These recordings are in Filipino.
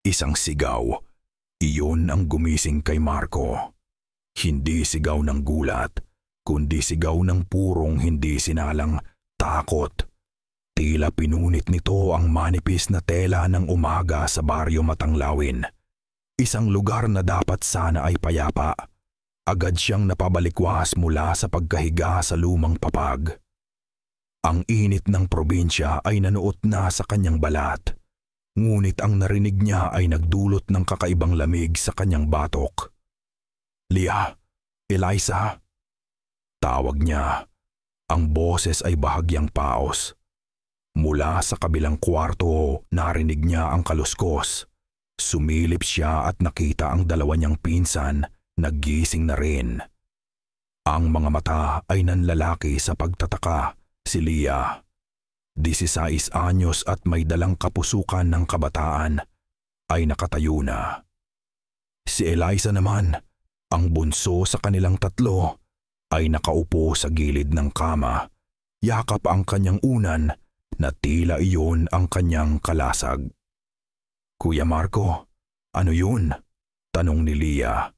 Isang sigaw. Iyon ang gumising kay Marco. Hindi sigaw ng gulat, kundi sigaw ng purong hindi sinalang takot. Tila pinunit nito ang manipis na tela ng umaga sa baryo Matanglawin. Isang lugar na dapat sana ay payapa. Agad siyang napabalikwas mula sa pagkahiga sa lumang papag. Ang init ng probinsya ay nanuot na sa kanyang balat. Ngunit ang narinig niya ay nagdulot ng kakaibang lamig sa kanyang batok. "Lia, Eliza." Tawag niya. Ang boses ay bahagyang paos. Mula sa kabilang kwarto, narinig niya ang kaluskos. Sumilip siya at nakita ang dalawa niyang pinsan, naggising na rin. Ang mga mata ay nanlalaki sa pagtataka. Si Lia, 16 anyos at may dalang kapusukan ng kabataan, ay nakatayo na. Si Eliza naman, ang bunso sa kanilang tatlo, ay nakaupo sa gilid ng kama. Yakap ang kanyang unan na tila iyon ang kanyang kalasag. "Kuya Marco, ano yun?" tanong ni Lia.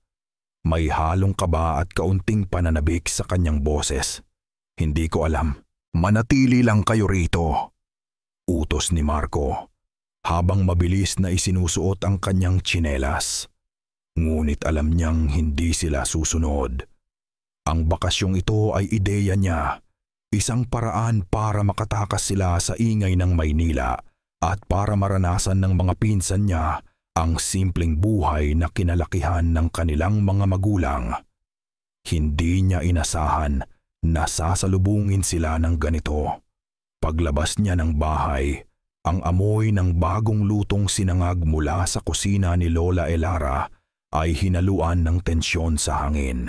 May halong kaba at kaunting pananabik sa kanyang boses. "Hindi ko alam. Manatili lang kayo rito," utos ni Marco, habang mabilis na isinusuot ang kanyang tsinelas. Ngunit alam niyang hindi sila susunod. Ang bakasyong ito ay ideya niya, isang paraan para makatakas sila sa ingay ng Maynila at para maranasan ng mga pinsan niya ang simpleng buhay na kinalakihan ng kanilang mga magulang. Hindi niya inasahan na sasalubungin sila ng ganito. Paglabas niya ng bahay, ang amoy ng bagong lutong sinangag mula sa kusina ni Lola Elara ay hinaluan ng tensyon sa hangin.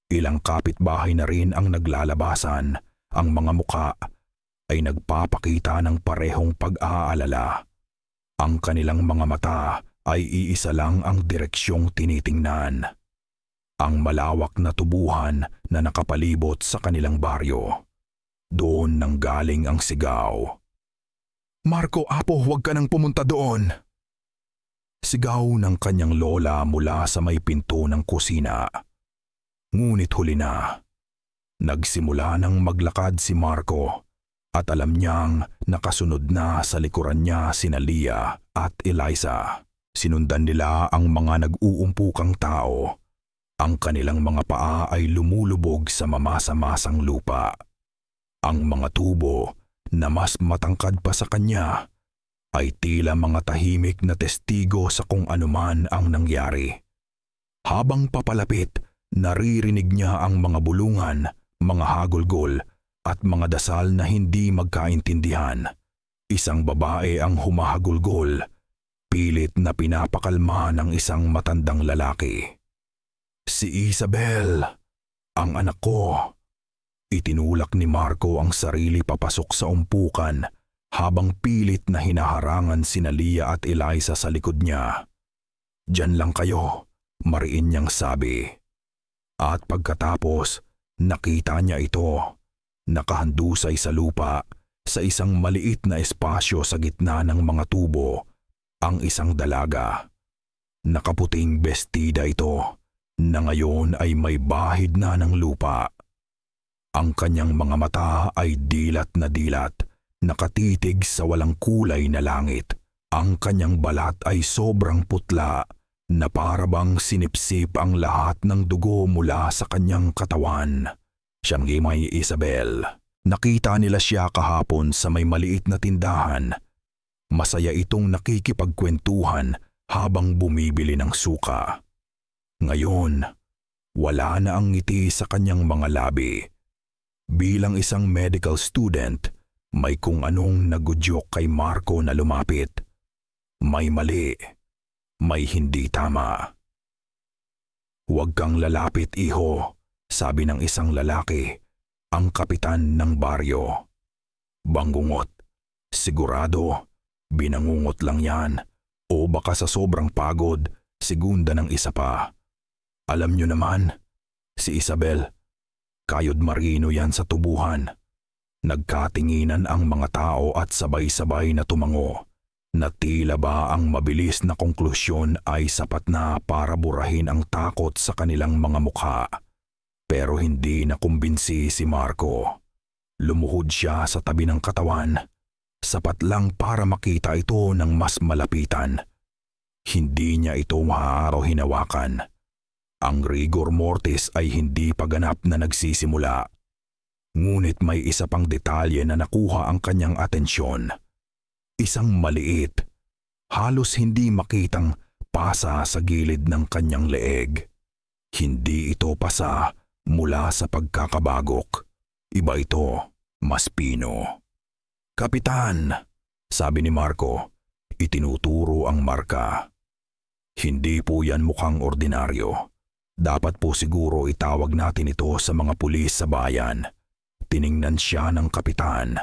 Ilang kapitbahay na rin ang naglalabasan. Ang mga muka ay nagpapakita ng parehong pag-aalala. Ang kanilang mga mata ay iisa lang ang direksyong tinitingnan. Ang malawak na tubuhan na nakapalibot sa kanilang baryo. Doon nanggaling ang sigaw. "Marco, apo, huwag ka nang pumunta doon!" Sigaw ng kanyang lola mula sa may pinto ng kusina. Ngunit huli na. Nagsimula nang maglakad si Marco at alam niyang nakasunod na sa likuran niya sina Lia at Eliza. Sinundan nila ang mga nag-uumpukang tao. Ang kanilang mga paa ay lumulubog sa mamasa-masang lupa. Ang mga tubo na mas matangkad pa sa kanya ay tila mga tahimik na testigo sa kung anuman ang nangyari. Habang papalapit, naririnig niya ang mga bulungan, mga hagulgol at mga dasal na hindi magkaintindihan. Isang babae ang humahagulgol, pilit na pinapakalma ng isang matandang lalaki. "Si Isabel, ang anak ko." Itinulak ni Marco ang sarili papasok sa umpukan habang pilit na hinaharangan sina Lia at Eliza sa likod niya. "Diyan lang kayo," mariin niyang sabi. At pagkatapos, nakita niya ito, nakahandusay sa lupa sa isang maliit na espasyo sa gitna ng mga tubo, ang isang dalaga. Nakaputing bestida ito, na ngayon ay may bahid na ng lupa. Ang kanyang mga mata ay dilat na dilat, nakatitig sa walang kulay na langit. Ang kanyang balat ay sobrang putla, na parabang sinipsip ang lahat ng dugo mula sa kanyang katawan. Siyang may Isabel. Nakita nila siya kahapon sa may maliit na tindahan. Masaya itong nakikipagkwentuhan habang bumibili ng suka. Ngayon, wala na ang ngiti sa kanyang mga labi. Bilang isang medical student, may kung anong nagudyok kay Marco na lumapit. May mali, may hindi tama. "Huwag kang lalapit, iho," sabi ng isang lalaki, ang kapitan ng baryo. Bangungot. Sigurado, binangungot lang yan, o baka sa sobrang pagod, segunda ng isa pa. Alam nyo naman, si Isabel, kayod marino yan sa tubuhan. Nagkatinginan ang mga tao at sabay-sabay na tumango. na tila ba ang mabilis na konklusyon ay sapat na para burahin ang takot sa kanilang mga mukha. Pero hindi nakumbinsi si Marco. Lumuhod siya sa tabi ng katawan. Sapat lang para makita ito ng mas malapitan. Hindi niya ito maaaraw hinawakan. Ang rigor mortis ay hindi pa ganap na nagsisimula. Ngunit may isa pang detalye na nakuha ang kanyang atensyon. Isang maliit, halos hindi makitang pasa sa gilid ng kanyang leeg. Hindi ito pasa mula sa pagkakabagok. Iba ito, mas pino. "Kapitan," sabi ni Marco, itinuturo ang marka. "Hindi po yan mukhang ordinaryo. Dapat po siguro itawag natin ito sa mga pulis sa bayan." Tiningnan siya ng kapitan.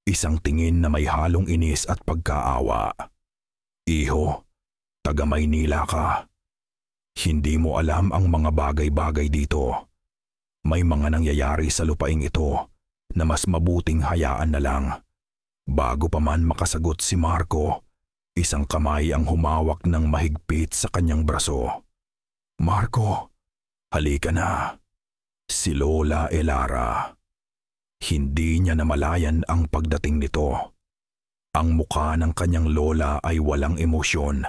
Isang tingin na may halong inis at pagkaawa. "Iho, taga Maynila ka. Hindi mo alam ang mga bagay-bagay dito. May mga nangyayari sa lupaing ito na mas mabuting hayaan na lang." Bago pa man makasagot si Marco, isang kamay ang humawak ng mahigpit sa kanyang braso. "Marco, halika na." Si Lola Elara. Hindi niya namalayan ang pagdating nito. Ang mukha ng kanyang lola ay walang emosyon,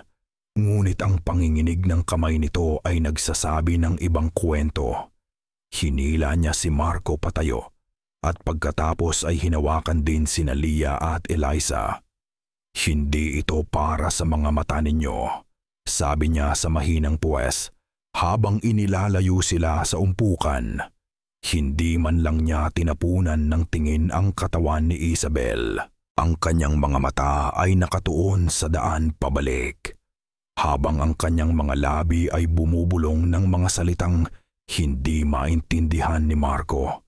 ngunit ang panginginig ng kamay nito ay nagsasabi ng ibang kwento. Hinila niya si Marco patayo at pagkatapos ay hinawakan din sina Lia at Eliza. "Hindi ito para sa mga mata ninyo," sabi niya sa mahinang puwes habang inilalayo sila sa umpukan. Hindi man lang niya tinapunan ng tingin ang katawan ni Isabel. Ang kanyang mga mata ay nakatuon sa daan pabalik, habang ang kanyang mga labi ay bumubulong ng mga salitang hindi maintindihan ni Marco.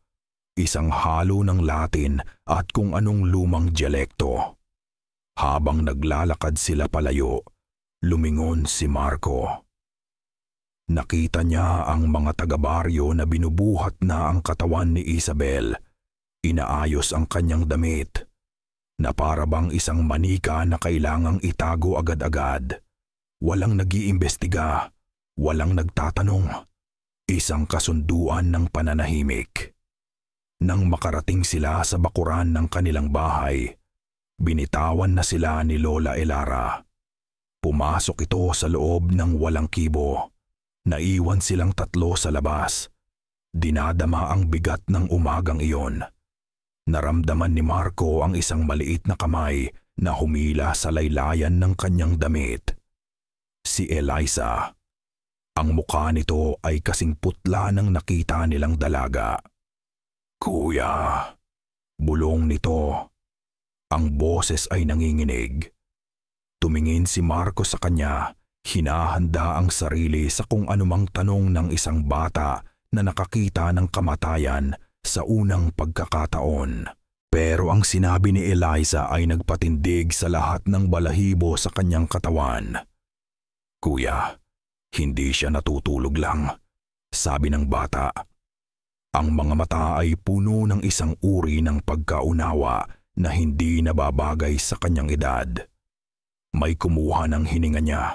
Isang halo ng Latin at kung anong lumang dialekto. Habang naglalakad sila palayo, lumingon si Marco. Nakita niya ang mga taga-baryo na binubuhat na ang katawan ni Isabel. Inaayos ang kanyang damit, na para bang isang manika na kailangang itago agad-agad. Walang nag-iimbestiga, walang nagtatanong. Isang kasunduan ng pananahimik. Nang makarating sila sa bakuran ng kanilang bahay, binitawan na sila ni Lola Elara. Pumasok ito sa loob ng walang kibo. Naiwan silang tatlo sa labas. Dinadama ang bigat ng umagang iyon. Naramdaman ni Marco ang isang maliit na kamay na humila sa laylayan ng kanyang damit. Si Eliza. Ang mukha nito ay kasing putla ng nakita nilang dalaga. "Kuya," bulong nito. Ang boses ay nanginginig. Tumingin si Marco sa kanya. Hinahanda ang sarili sa kung anumang tanong ng isang bata na nakakita ng kamatayan sa unang pagkakataon. Pero ang sinabi ni Eliza ay nagpatindig sa lahat ng balahibo sa kanyang katawan. "Kuya, hindi siya natutulog lang," sabi ng bata. Ang mga mata ay puno ng isang uri ng pagkaunawa na hindi nababagay sa kanyang edad. May kumuha ng hininga niya.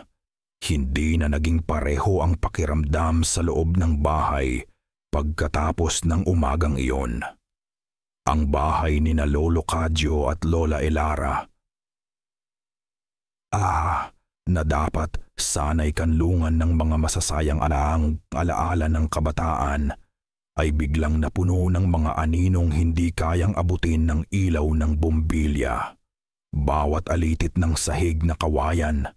Hindi na naging pareho ang pakiramdam sa loob ng bahay pagkatapos ng umagang iyon. Ang bahay ni na Lolo Cadjo at Lola Elara. Na dapat sanay kanlungan ng mga masasayang alaala ng kabataan ay biglang napuno ng mga aninong hindi kayang abutin ng ilaw ng bombilya. Bawat alitit ng sahig na kawayan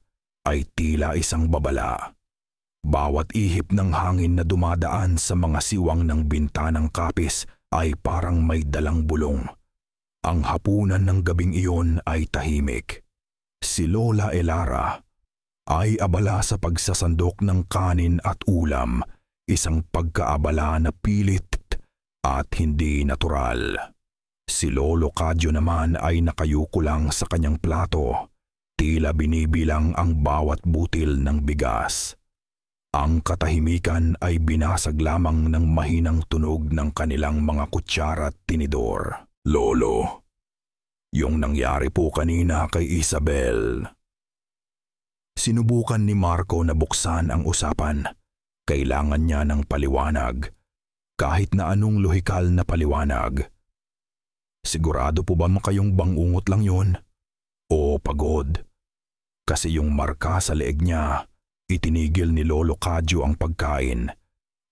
ay tila isang babala. Bawat ihip ng hangin na dumadaan sa mga siwang ng bintanang kapis ay parang may dalang bulong. Ang hapunan ng gabing iyon ay tahimik. Si Lola Elara ay abala sa pagsasandok ng kanin at ulam, isang pagkaabala na pilit at hindi natural. Si Lolo Cadjo naman ay nakayuko lang sa kanyang plato, tila binibilang ang bawat butil ng bigas. Ang katahimikan ay binasag lamang ng mahinang tunog ng kanilang mga kutsara at tinidor. "Lolo, Yung nangyari po kanina kay Isabel. Sinubukan ni Marco na buksan ang usapan. Kailangan niya ng paliwanag. Kahit na anong lohikal na paliwanag. Sigurado po ba kayong bangungot lang yun? O pagod? Kasi yung marka sa leeg niya, itinigil ni Lolo Kadyo ang pagkain.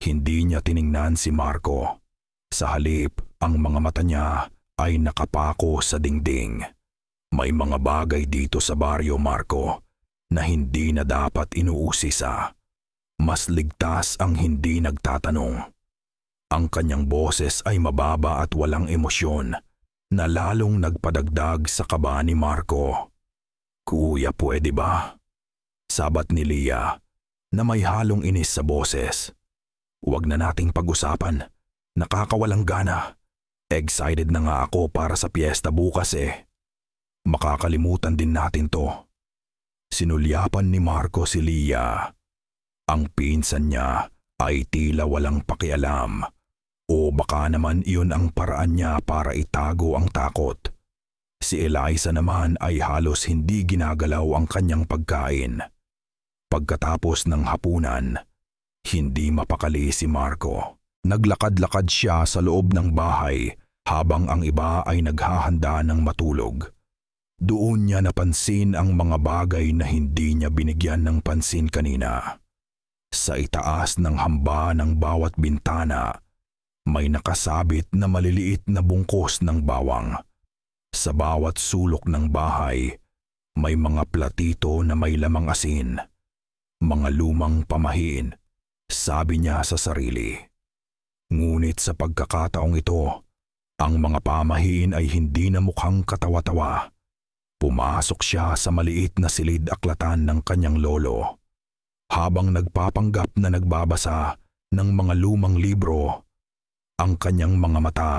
Hindi niya tiningnan si Marco. Sa halip, ang mga mata niya ay nakapako sa dingding. May mga bagay dito sa baryo, Marco, na hindi na dapat inuusisa. Mas ligtas ang hindi nagtatanong. Ang kanyang boses ay mababa at walang emosyon na lalong nagpadagdag sa kaba ni Marco. Kuya, pwede ba? Sabat ni Lia na may halong inis sa boses. Huwag na nating pag-usapan. Nakakawalang gana. Excited na nga ako para sa piyesta bukas eh. Makakalimutan din natin to. Sinulyapan ni Marco si Lia. Ang pinsan niya ay tila walang pakialam. O baka naman iyon ang paraan niya para itago ang takot. Si Eliza naman ay halos hindi ginagalaw ang kanyang pagkain. Pagkatapos ng hapunan, hindi mapakali si Marco. Naglakad-lakad siya sa loob ng bahay habang ang iba ay naghahanda ng matulog. Doon niya napansin ang mga bagay na hindi niya binigyan ng pansin kanina. Sa itaas ng hamba ng bawat bintana, may nakasabit na maliliit na bungkos ng bawang. Sa bawat sulok ng bahay, may mga platito na may lamang asin. Mga lumang pamahiin, sabi niya sa sarili. Ngunit sa pagkakataong ito, ang mga pamahiin ay hindi na mukhang katawa-tawa. Pumasok siya sa maliit na silid-aklatan ng kanyang lolo. Habang nagpapanggap na nagbabasa ng mga lumang libro, ang kanyang mga mata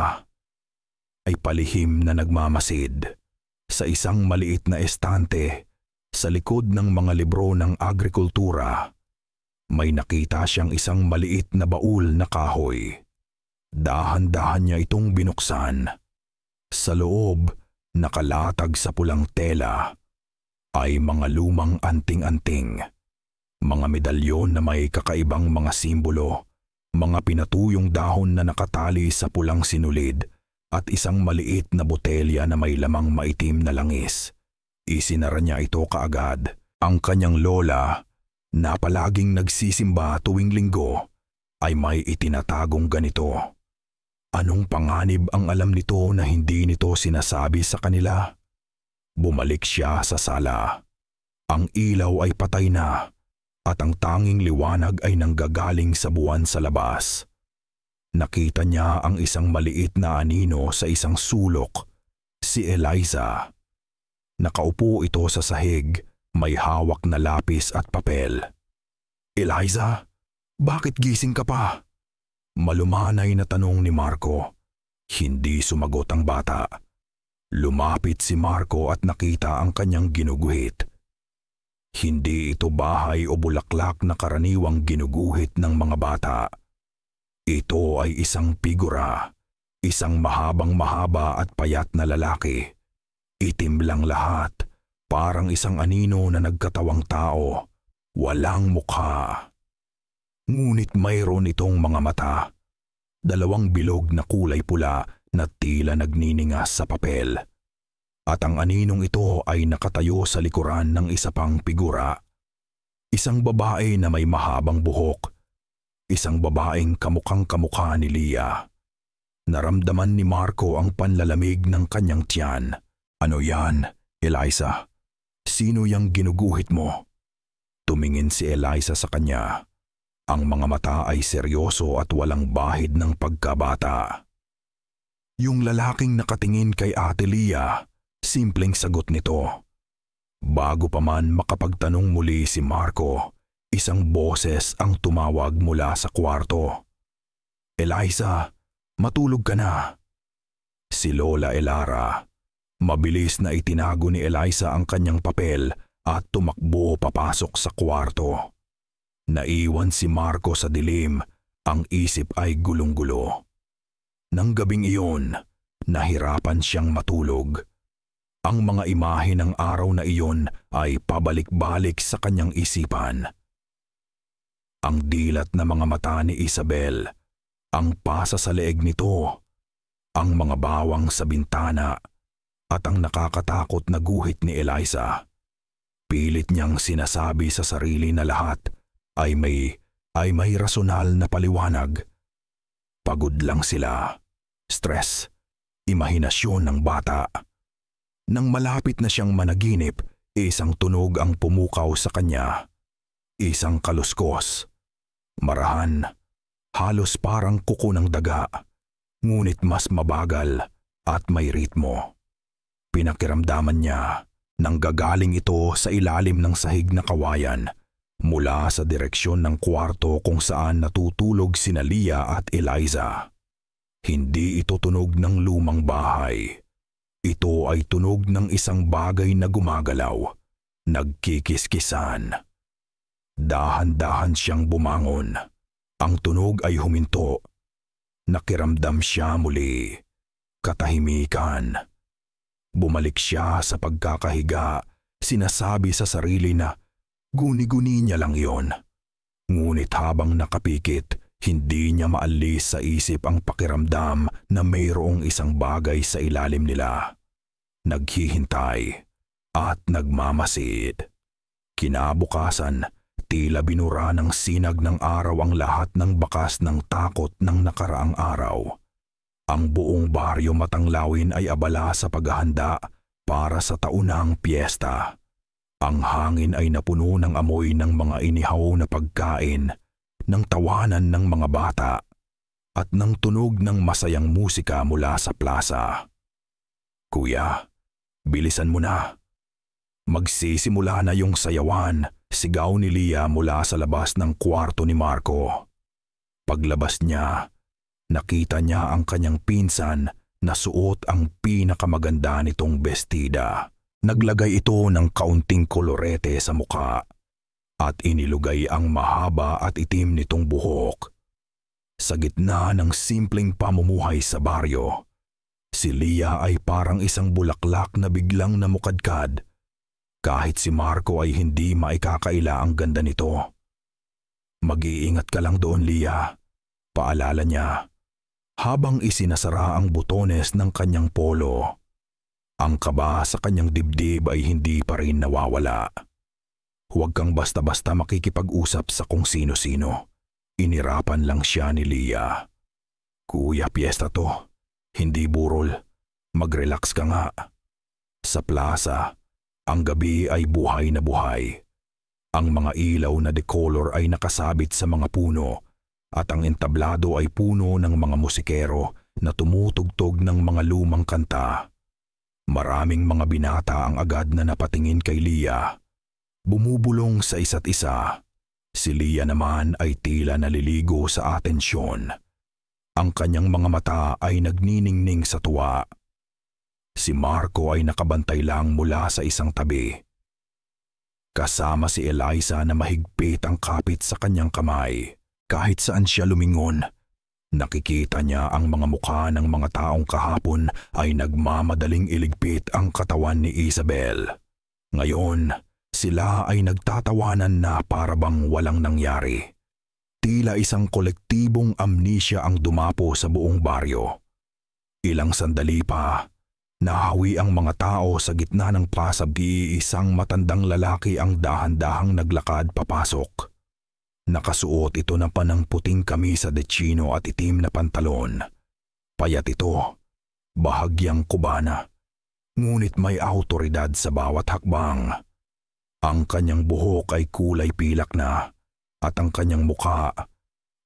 ay palihim na nagmamasid. Sa isang maliit na estante, sa likod ng mga libro ng agrikultura, may nakita siyang isang maliit na baul na kahoy. Dahan-dahan niya itong binuksan. Sa loob, nakalatag sa pulang tela, ay mga lumang anting-anting. Mga medalyon na may kakaibang mga simbolo, mga pinatuyong dahon na nakatali sa pulang sinulid at isang maliit na botelya na may lamang maitim na langis. Isinara niya ito kaagad. Ang kanyang lola, na palaging nagsisimba tuwing linggo, ay may itinatagong ganito. Anong panganib ang alam nito na hindi nito sinasabi sa kanila? Bumalik siya sa sala. Ang ilaw ay patay na at ang tanging liwanag ay nanggagaling sa buwan sa labas. Nakita niya ang isang maliit na anino sa isang sulok, si Eliza. Nakaupo ito sa sahig, may hawak na lapis at papel. Eliza, bakit gising ka pa? Malumanay na tanong ni Marco. Hindi sumagot ang bata. Lumapit si Marco at nakita ang kanyang ginuguhit. Hindi ito bahay o bulaklak na karaniwang ginuguhit ng mga bata. Ito ay isang figura, isang mahabang-mahaba at payat na lalaki. Itim lang lahat, parang isang anino na nagkatawang tao, walang mukha. Ngunit mayroon itong mga mata, dalawang bilog na kulay pula na tila nagniningas sa papel. At ang aninong ito ay nakatayo sa likuran ng isa pang figura. Isang babae na may mahabang buhok. Isang babaeng kamukhang-kamukha ni Lia. Naramdaman ni Marco ang panlalamig ng kanyang tiyan. Ano yan, Eliza? Sino yang ginuguhit mo? Tumingin si Eliza sa kanya. Ang mga mata ay seryoso at walang bahid ng pagkabata. Yung lalaking nakatingin kay Ate Lia, simpleng sagot nito. Bago pa man makapagtanong muli si Marco, isang boses ang tumawag mula sa kwarto. Eliza, matulog ka na. Si Lola Elara. Mabilis na itinago ni Eliza ang kanyang papel at tumakbo papasok sa kwarto. Naiwan si Marco sa dilim, ang isip ay gulong-gulo. Nang gabing iyon, nahirapan siyang matulog. Ang mga imahe ng araw na iyon ay pabalik-balik sa kanyang isipan. Ang dilat na mga mata ni Isabel, ang pasa sa leeg nito, ang mga bawang sa bintana, at ang nakakatakot na guhit ni Eliza. Pilit niyang sinasabi sa sarili na lahat ay may rasonal na paliwanag. Pagod lang sila. Stress. Imahinasyon ng bata. Nang malapit na siyang managinip, isang tunog ang pumukaw sa kanya. Isang kaluskos. Marahan. Halos parang kuko ng daga. Ngunit mas mabagal at may ritmo. Pinakiramdaman niya nang gagaling ito sa ilalim ng sahig na kawayan mula sa direksyon ng kwarto kung saan natutulog sina Leah at Eliza. Hindi ito tunog ng lumang bahay. Ito ay tunog ng isang bagay na gumagalaw, nagkikiskisan. Dahan-dahan siyang bumangon. Ang tunog ay huminto. Nakiramdam siya muli. Katahimikan. Bumalik siya sa pagkakahiga, sinasabi sa sarili na guni-guni niya lang yon. Ngunit habang nakapikit, hindi niya maalis sa isip ang pakiramdam na mayroong isang bagay sa ilalim nila. Naghihintay at nagmamasid. Kinabukasan, tila binura ng sinag ng araw ang lahat ng bakas ng takot ng nakaraang araw. Ang buong baryo Matanglawin ay abala sa paghahanda para sa taunang piyesta. Ang hangin ay napuno ng amoy ng mga inihaw na pagkain, ng tawanan ng mga bata, at ng tunog ng masayang musika mula sa plaza. Kuya, bilisan mo na. Magsisimula na yung sayawan, sigaw ni Leah mula sa labas ng kwarto ni Marco. Paglabas niya, nakita niya ang kanyang pinsan na suot ang pinakamaganda nitong bestida. Naglagay ito ng kaunting kolorete sa mukha at inilugay ang mahaba at itim nitong buhok. Sa gitna ng simpleng pamumuhay sa baryo, si Leah ay parang isang bulaklak na biglang namukadkad. Kahit si Marco ay hindi maikakaila ang ganda nito. Mag-iingat ka lang doon, Leah, paalala niya, habang isinasara ang butones ng kanyang polo. Ang kaba sa kanyang dibdib ay hindi pa rin nawawala. Huwag kang basta-basta makikipag-usap sa kung sino-sino. Inirapan lang siya ni Leah. Kuya, piyesta to. Hindi burol. Mag-relax ka nga. Sa plaza, ang gabi ay buhay na buhay. Ang mga ilaw na decolor ay nakasabit sa mga puno at ang entablado ay puno ng mga musikero na tumutugtog ng mga lumang kanta. Maraming mga binata ang agad na napatingin kay Leah. Bumubulong sa isa't isa. Si Leah naman ay tila naliligo sa atensyon. Ang kanyang mga mata ay nagniningning sa tuwa. Si Marco ay nakabantay lang mula sa isang tabi. Kasama si Eliza na mahigpit ang kapit sa kanyang kamay. Kahit saan siya lumingon, nakikita niya ang mga mukha ng mga taong kahapon ay nagmamadaling iligpit ang katawan ni Isabel. Ngayon, sila ay nagtatawanan na para bang walang nangyari. Tila isang kolektibong amnesia ang dumapo sa buong baryo. Ilang sandali pa, nahawi ang mga tao sa gitna ng pasabgi. Isang matandang lalaki ang dahan-dahang naglakad papasok. Nakasuot ito ng panangputing kamisa de chino at itim na pantalon. Payat ito, bahagyang kubana, ngunit may awtoridad sa bawat hakbang. Ang kanyang buhok ay kulay pilak na at ang kanyang mukha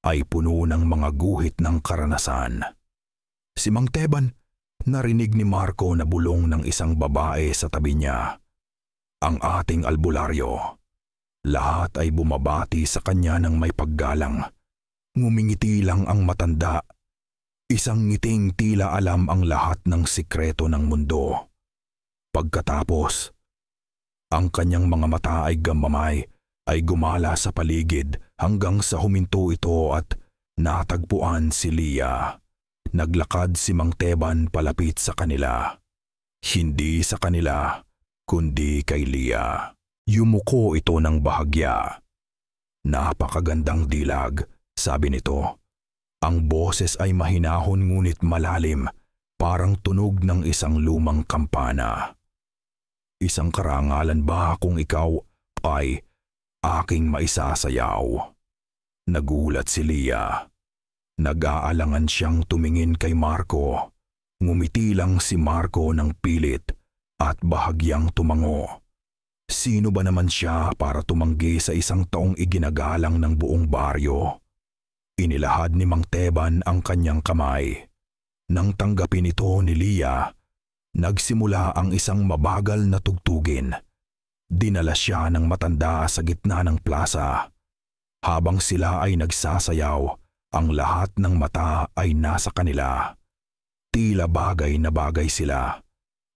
ay puno ng mga guhit ng karanasan. Si Mang Teban, narinig ni Marco na bulong ng isang babae sa tabi niya. Ang ating albularyo. Lahat ay bumabati sa kanya ng may paggalang. Ngumingiti lang ang matanda. Isang ngiting tila alam ang lahat ng sikreto ng mundo. Pagkatapos, ang kanyang mga mata ay gamamay, ay gumala sa paligid hanggang sa huminto ito at natagpuan si Leah. Naglakad si Mang Teban palapit sa kanila. Hindi sa kanila, kundi kay Leah. Yumuko ito ng bahagya. Napakagandang dilag, sabi nito. Ang boses ay mahinahon ngunit malalim, parang tunog ng isang lumang kampana. Isang karangalan ba kung ikaw ay aking maisasayaw? Nagulat si Leah. Nag-aalangan siyang tumingin kay Marco. Ngumiti lang si Marco ng pilit at bahagyang tumango. Sino ba naman siya para tumanggi sa isang taong iginagalang ng buong baryo? Inilahad ni Mang Teban ang kanyang kamay. Nang tanggapin ito ni Leah, nagsimula ang isang mabagal na tugtugin. Dinala siya ng matanda sa gitna ng plaza. Habang sila ay nagsasayaw, ang lahat ng mata ay nasa kanila. Tila bagay na bagay sila,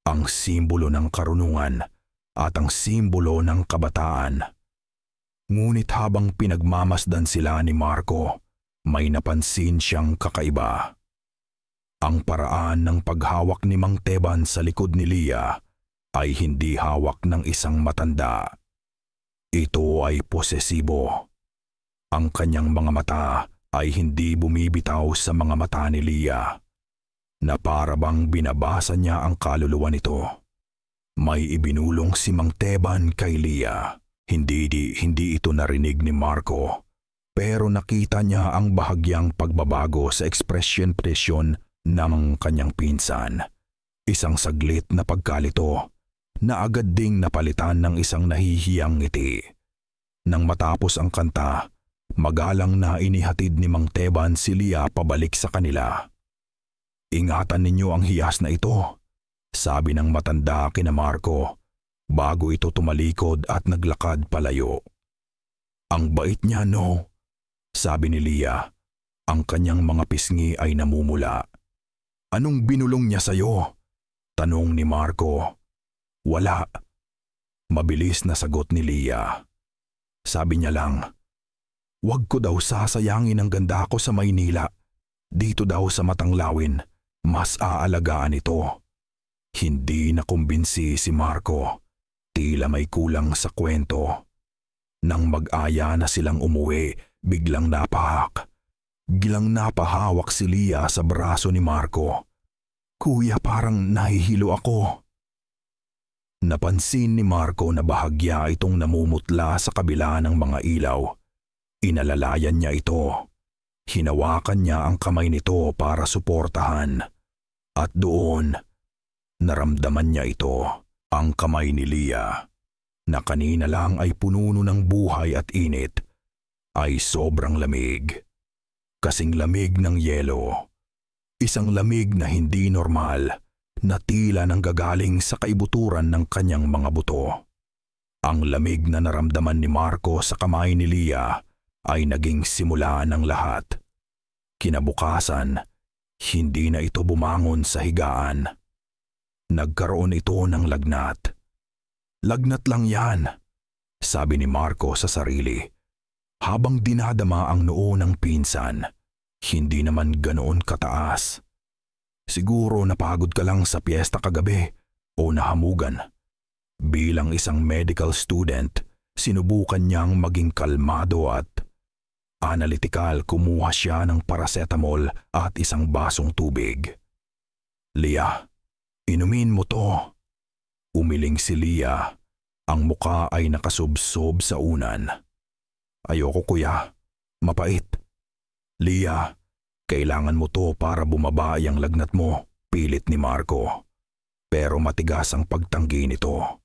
ang simbolo ng karunungan at ang simbolo ng kabataan. Ngunit habang pinagmamasdan sila ni Marco, may napansin siyang kakaiba. Ang paraan ng paghawak ni Mang Teban sa likod ni Leah ay hindi hawak ng isang matanda. Ito ay posesibo. Ang kanyang mga mata ay hindi bumibitaw sa mga mata ni Leah, na para bang binabasa niya ang kaluluwa nito. May ibinulong si Mang Teban kay Leah. Hindi ito narinig ni Marco, pero nakita niya ang bahagyang pagbabago sa ekspresyon ng kanyang pinsan. Isang saglit na pagkalito na agad ding napalitan ng isang nahihiyang ngiti. Nang matapos ang kanta, magalang na inihatid ni Mang Teban si Leah pabalik sa kanila. Ingatan ninyo ang hiyas na ito, sabi ng matanda kina Marco, bago ito tumalikod at naglakad palayo. Ang bait niya, no? Sabi ni Leah. Ang kanyang mga pisngi ay namumula. Anong binulong niya sa'yo? Tanong ni Marco. Wala. Mabilis na sagot ni Leah. Sabi niya lang, wag ko daw sasayangin ang ganda ko sa Maynila. Dito daw sa Matanglawin, mas aalagaan ito. Hindi nakumbinsi si Marco. Tila may kulang sa kwento. Nang mag-aya na silang umuwi, biglang napahak. Napahawak si Leah sa braso ni Marco. Kuya, parang nahihilo ako. Napansin ni Marco na bahagya itong namumutla sa kabila ng mga ilaw. Inalalayan niya ito. Hinawakan niya ang kamay nito para suportahan. At doon, naramdaman niya ito, ang kamay ni Leah, na kanina lang ay pununo ng buhay at init, ay sobrang lamig. Kasing lamig ng yelo. Isang lamig na hindi normal, na tila nanggagaling sa kaibuturan ng kanyang mga buto. Ang lamig na naramdaman ni Marco sa kamay ni Leah ay naging simula ng lahat. Kinabukasan, hindi na ito bumangon sa higaan. Nagkaroon ito ng lagnat. Lagnat lang yan, sabi ni Marco sa sarili. Habang dinadama ang noo ng pinsan, hindi naman ganoon kataas. Siguro napagod ka lang sa piyesta kagabi o nahamugan. Bilang isang medical student, sinubukan niyang maging kalmado at analytical. Kumuha siya ng paracetamol at isang basong tubig. Leah, inumin mo to. Umiling si Leah. Ang muka ay nakasubsob sa unan. Ayoko kuya, mapait. Leah, kailangan mo to para bumaba ang lagnat mo, pilit ni Marco. Pero matigas ang pagtanggi nito.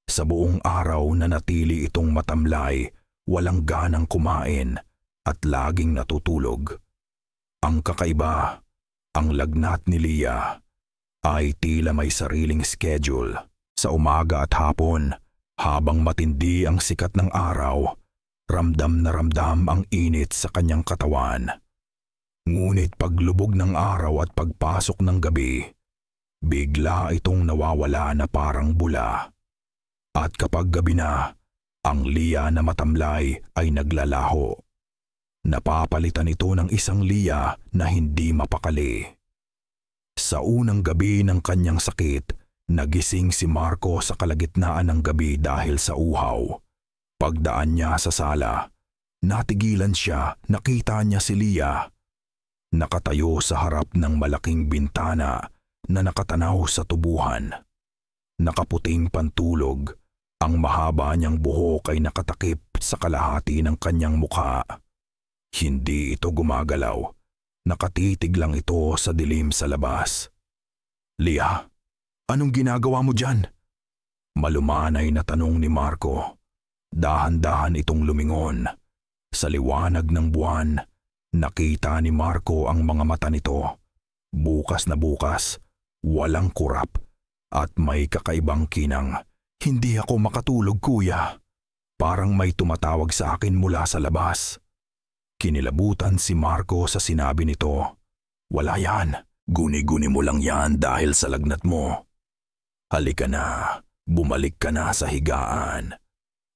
Sa buong araw na natili itong matamlay, walang ganang kumain at laging natutulog. Ang kakaiba, ang lagnat ni Leah ay tila may sariling schedule. Sa umaga at hapon, habang matindi ang sikat ng araw, ramdam na ramdam ang init sa kanyang katawan. Ngunit paglubog ng araw at pagpasok ng gabi, bigla itong nawawala na parang bula. At kapag gabi na, ang Leah na matamlay ay naglalaho. Napapalitan ito ng isang Leah na hindi mapakali. Sa unang gabi ng kanyang sakit, Nagising si Marco sa kalagitnaan ng gabi dahil sa uhaw. Pagdaan niya sa sala, natigilan siya, nakita niya si Lia. Nakatayo sa harap ng malaking bintana na nakatanaw sa tubuhan. Nakaputing pantulog, ang mahaba niyang buhok ay nakatakip sa kalahati ng kanyang mukha. Hindi ito gumagalaw, nakatitig lang ito sa dilim sa labas. "Lia, anong ginagawa mo dyan?" Malumanay na tanong ni Marco. Dahan-dahan itong lumingon. Sa liwanag ng buwan, nakita ni Marco ang mga mata nito. Bukas na bukas, walang kurap, at may kakaibang kinang. "Hindi ako makatulog, kuya. Parang may tumatawag sa akin mula sa labas." Kinilabutan si Marco sa sinabi nito. "Wala yan. Guni-guni mo lang yan dahil sa lagnat mo. Halika na, bumalik ka na sa higaan."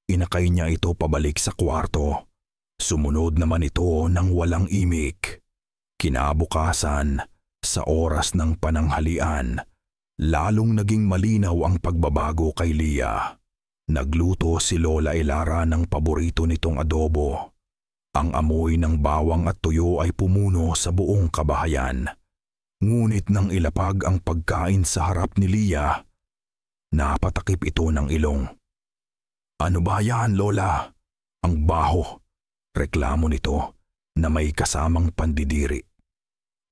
Inakay niya ito pabalik sa kwarto. Sumunod naman ito ng walang imik. Kinabukasan, sa oras ng pananghalian, lalong naging malinaw ang pagbabago kay Lia. Nagluto si Lola Elara ng paborito nitong adobo. Ang amoy ng bawang at tuyo ay pumuno sa buong kabahayan. Ngunit nang ilapag ang pagkain sa harap ni Lia, napatakip ito ng ilong. "Ano ba yan, Lola? Ang baho," reklamo nito na may kasamang pandidiri.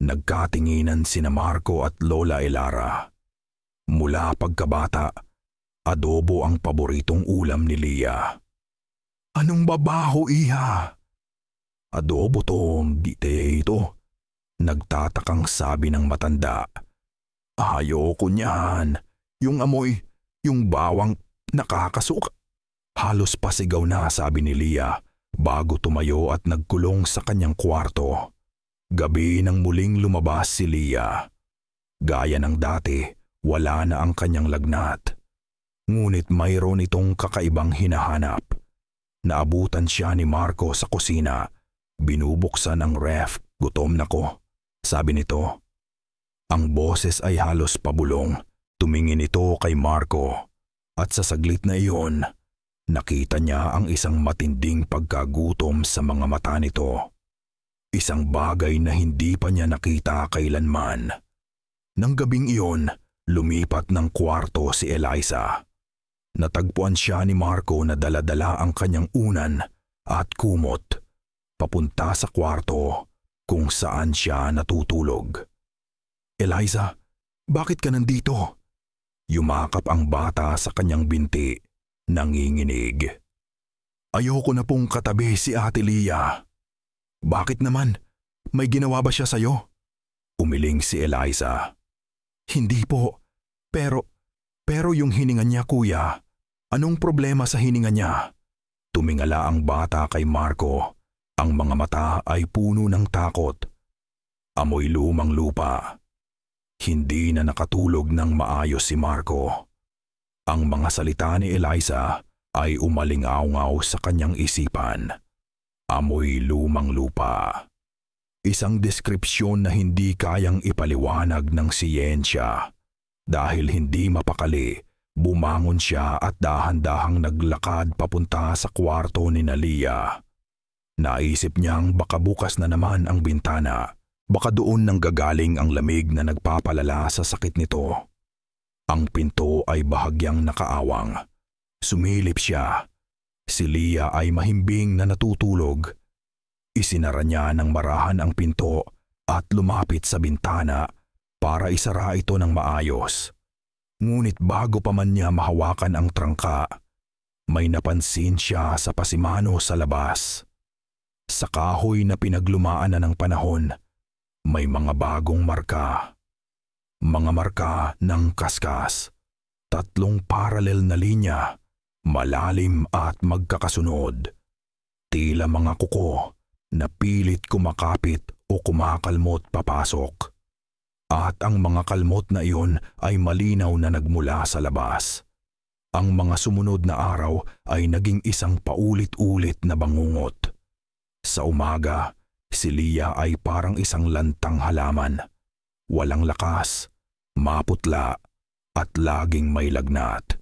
Nagkatinginan sina Marco at Lola Elara. Mula pagkabata, adobo ang paboritong ulam ni Lia. "Anong babaho, iha?" "Adobo to, dite ito," nagtatakang sabi ng matanda. "Ayoko niyan. Yung amoy, yung bawang, nakakasuka." Halos pasigaw na sabi ni Lia bago tumayo at nagkulong sa kanyang kwarto. Gabi nang muling lumabas si Lia. Gaya ng dati, wala na ang kanyang lagnat. Ngunit mayroon itong kakaibang hinahanap. Naabutan siya ni Marco sa kusina. Binubuksan ang ref. "Gutom na ko," sabi nito. Ang boses ay halos pabulong. Tumingin ito kay Marco. At sa saglit na iyon, nakita niya ang isang matinding pagkagutom sa mga mata nito. Isang bagay na hindi pa niya nakita kailanman. Nang gabing iyon, lumipat ng kwarto si Eliza. Natagpuan siya ni Marco na dala-dala ang kanyang unan at kumot, papunta sa kwarto kung saan siya natutulog. "Eliza, bakit ka nandito?" Yumakap ang bata sa kanyang binti. Nanginginig. "Ayoko na pong katabi si Ate Lia." "Bakit naman? May ginawa ba siya sa'yo?" Umiling si Eliza. "Hindi po. Pero yung hininga niya, kuya. Anong problema sa hininga niya?" Tumingala ang bata kay Marco. Ang mga mata ay puno ng takot. Amoy lumang lupa. Hindi na nakatulog ng maayos si Marco. Ang mga salita ni Eliza ay umalingaw-ngaw sa kanyang isipan. Amoy lumang lupa. Isang deskripsyon na hindi kayang ipaliwanag ng siyensya. Dahil hindi mapakali, bumangon siya at dahan-dahang naglakad papunta sa kwarto ni Lia. Naisip niyang baka bukas na naman ang bintana. Baka doon nanggagaling ang lamig na nagpapalala sa sakit nito. Ang pinto ay bahagyang nakaawang. Sumilip siya. Si Lia ay mahimbing na natutulog. Isinara niya ng marahan ang pinto at lumapit sa bintana para isara ito ng maayos. Ngunit bago pa man niya mahawakan ang trangka, may napansin siya sa pasimano sa labas. Sa kahoy na pinaglumaan na ng panahon, may mga bagong marka. Mga marka ng kaskas. 3 paralel na linya, malalim at magkakasunod. Tila mga kuko na pilit kumakapit o kumakalmot papasok. At ang mga kalmot na iyon ay malinaw na nagmula sa labas. Ang mga sumunod na araw ay naging isang paulit-ulit na bangungot. Sa umaga, si Lia ay parang isang lantang halaman. Walang lakas, maputla, at laging may lagnat.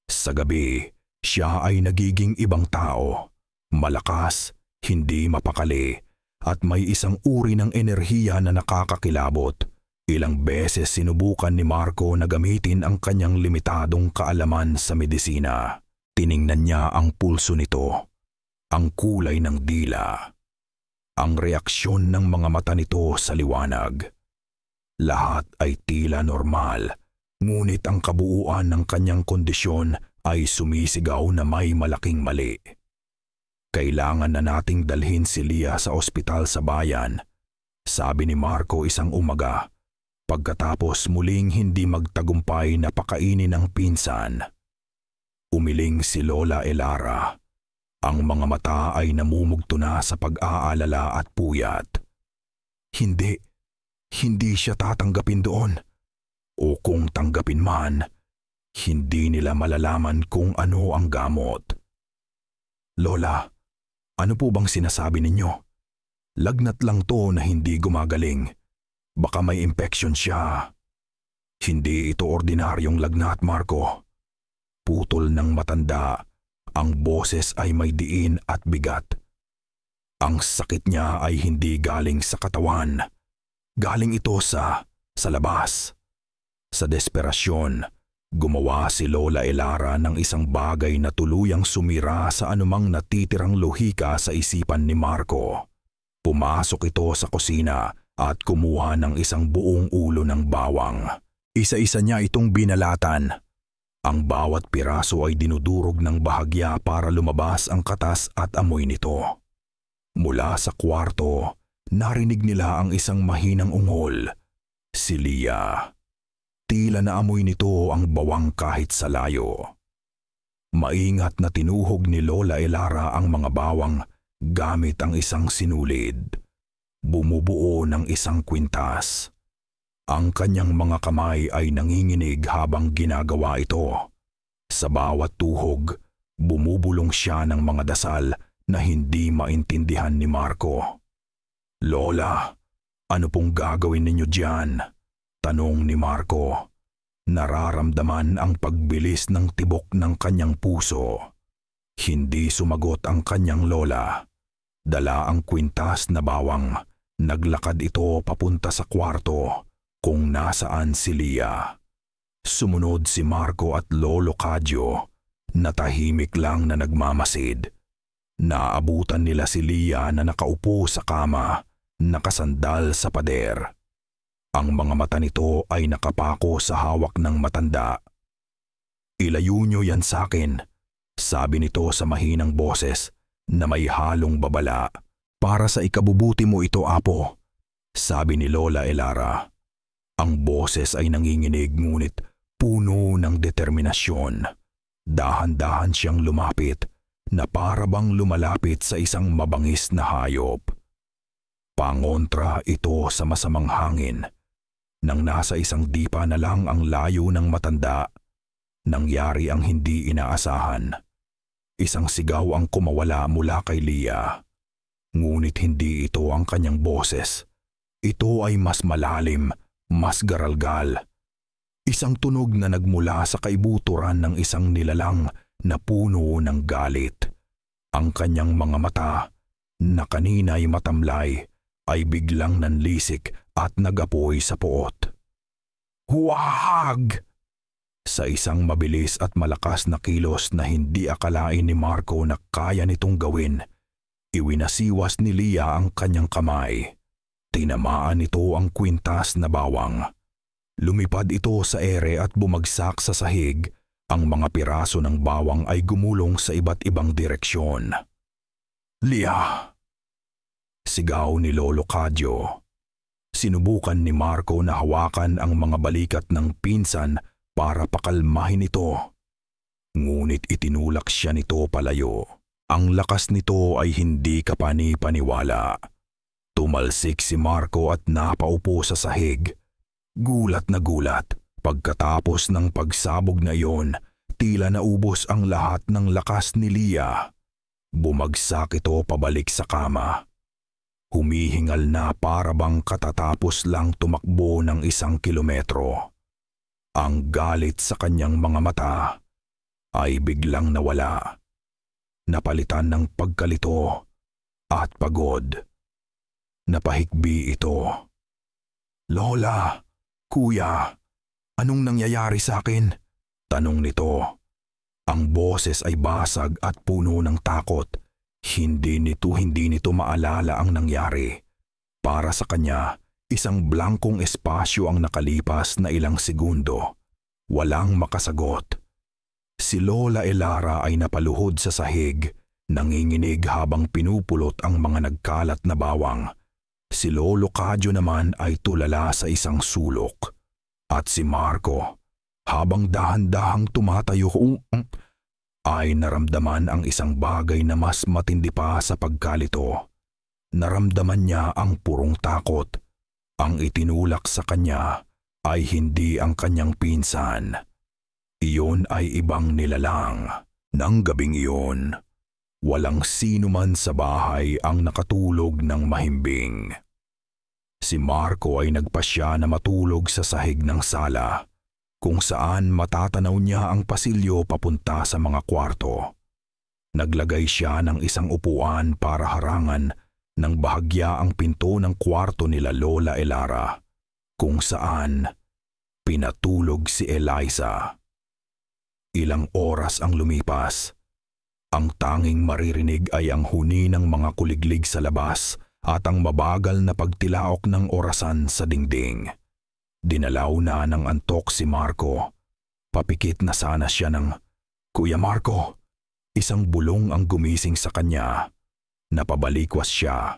Sa gabi, siya ay nagiging ibang tao, malakas, hindi mapakali, at may isang uri ng enerhiya na nakakakilabot. Ilang beses sinubukan ni Marco na gamitin ang kanyang limitadong kaalaman sa medisina. Tiningnan niya ang pulso nito, ang kulay ng dila, ang reaksyon ng mga mata nito sa liwanag. Lahat ay tila normal, ngunit ang kabuuan ng kanyang kondisyon ay sumisigaw na may malaking mali. Kailangan na nating dalhin si Lia sa ospital sa bayan, sabi ni Marco isang umaga, pagkatapos muling hindi magtagumpay na pakainin ng pinsan. Umiling si Lola Elara. Ang mga mata ay namumugto na sa pag-aalala at puyat. Hindi siya tatanggapin doon. O kung tanggapin man, hindi nila malalaman kung ano ang gamot. Lola, ano po bang sinasabi ninyo? Lagnat lang to na hindi gumagaling. Baka may infection siya. Hindi ito ordinaryong lagnat, Marco. Putol ng matanda, ang boses ay may diin at bigat. Ang sakit niya ay hindi galing sa katawan. Galing ito sa labas. Sa desperasyon, gumawa si Lola Elara ng isang bagay na tuluyang sumira sa anumang natitirang lohika sa isipan ni Marco. Pumasok ito sa kusina at kumuha ng isang buong ulo ng bawang. Isa-isa niya itong binalatan. Ang bawat piraso ay dinudurog ng bahagya para lumabas ang katas at amoy nito. Mula sa kwarto, narinig nila ang isang mahinang ungol. Si Lia. Tila na amoy nito ang bawang kahit sa layo. Maingat na tinuhog ni Lola Elara ang mga bawang gamit ang isang sinulid. Bumubuo ng isang kwintas. Ang kanyang mga kamay ay nanginginig habang ginagawa ito. Sa bawat tuhog, bumubulong siya ng mga dasal na hindi maintindihan ni Marco. Lola, ano pong gagawin ninyo diyan? Tanong ni Marco. Nararamdaman ang pagbilis ng tibok ng kanyang puso. Hindi sumagot ang kanyang lola. Dala ang kwintas na bawang. Naglakad ito papunta sa kwarto kung nasaan si Lia. Sumunod si Marco at Lolo Cadyo na tahimik lang na nagmamasid. Naabutan nila si Lia na nakaupo sa kama, nakasandal sa pader. Ang mga mata nito ay nakapako sa hawak ng matanda. Ilayo niyo yan sa akin, sabi nito sa mahinang boses na may halong babala. Para sa ikabubuti mo ito, Apo, sabi ni Lola Elara. Ang boses ay nanginginig ngunit puno ng determinasyon. Dahan-dahan siyang lumapit na para bang lumalapit sa isang mabangis na hayop. Pangontra ito sa masamang hangin. Nang nasa isang dipa na lang ang layo ng matanda, nangyari ang hindi inaasahan. Isang sigaw ang kumawala mula kay Lia. Ngunit hindi ito ang kanyang boses. Ito ay mas malalim, mas garalgal. Isang tunog na nagmula sa kaibuturan ng isang nilalang na puno ng galit. Ang kanyang mga mata, na kanina'y matamlay, ay biglang nanlisik at nagapoy sa poot. Huwag! Sa isang mabilis at malakas na kilos na hindi akalain ni Marco na kaya nitong gawin, iwinasiwas ni Lia ang kanyang kamay. Tinamaan nito ang kwintas na bawang. Lumipad ito sa ere at bumagsak sa sahig. Ang mga piraso ng bawang ay gumulong sa iba't ibang direksyon. Lia! Sigaw ni Lolo Cadyo. Sinubukan ni Marco na hawakan ang mga balikat ng pinsan para pakalmahin ito. Ngunit itinulak siya nito palayo. Ang lakas nito ay hindi kapani-paniwala. Tumalsik si Marco at napaupo sa sahig. Gulat na gulat. Pagkatapos ng pagsabog na iyon, tila naubos ang lahat ng lakas ni Lia. Bumagsak ito pabalik sa kama. Humihingal na para bang katatapos lang tumakbo ng 1 kilometro. Ang galit sa kanyang mga mata ay biglang nawala. Napalitan ng pagkalito at pagod. Napahikbi ito. "Lola, kuya, anong nangyayari sa akin?" tanong nito. Ang boses ay basag at puno ng takot. Hindi nito maalala ang nangyari. Para sa kanya, isang blankong espasyo ang nakalipas na ilang segundo. Walang makasagot. Si Lola Elara ay napaluhod sa sahig, nanginginig habang pinupulot ang mga nagkalat na bawang. Si Lolo Kadyo naman ay tulala sa isang sulok. At si Marco, habang dahan-dahang tumatayo, ay naramdaman ang isang bagay na mas matindi pa sa pagkalito. Naramdaman niya ang purong takot. Ang itinulak sa kanya ay hindi ang kanyang pinsan. Iyon ay ibang nilalang. Nang gabing iyon, walang sino man sa bahay ang nakatulog ng mahimbing. Si Marco ay nagpasya na matulog sa sahig ng sala, kung saan matatanaw niya ang pasilyo papunta sa mga kwarto. Naglagay siya ng isang upuan para harangan ng bahagya ang pinto ng kwarto nila Lola Elara, kung saan pinatulog si Eliza. Ilang oras ang lumipas. Ang tanging maririnig ay ang huni ng mga kuliglig sa labas at ang mabagal na pagtilaok ng orasan sa dingding. Dinalaw na ng antok si Marco. Papikit na sana siya ng, "Kuya Marco!" Isang bulong ang gumising sa kanya. Napabalikwas siya.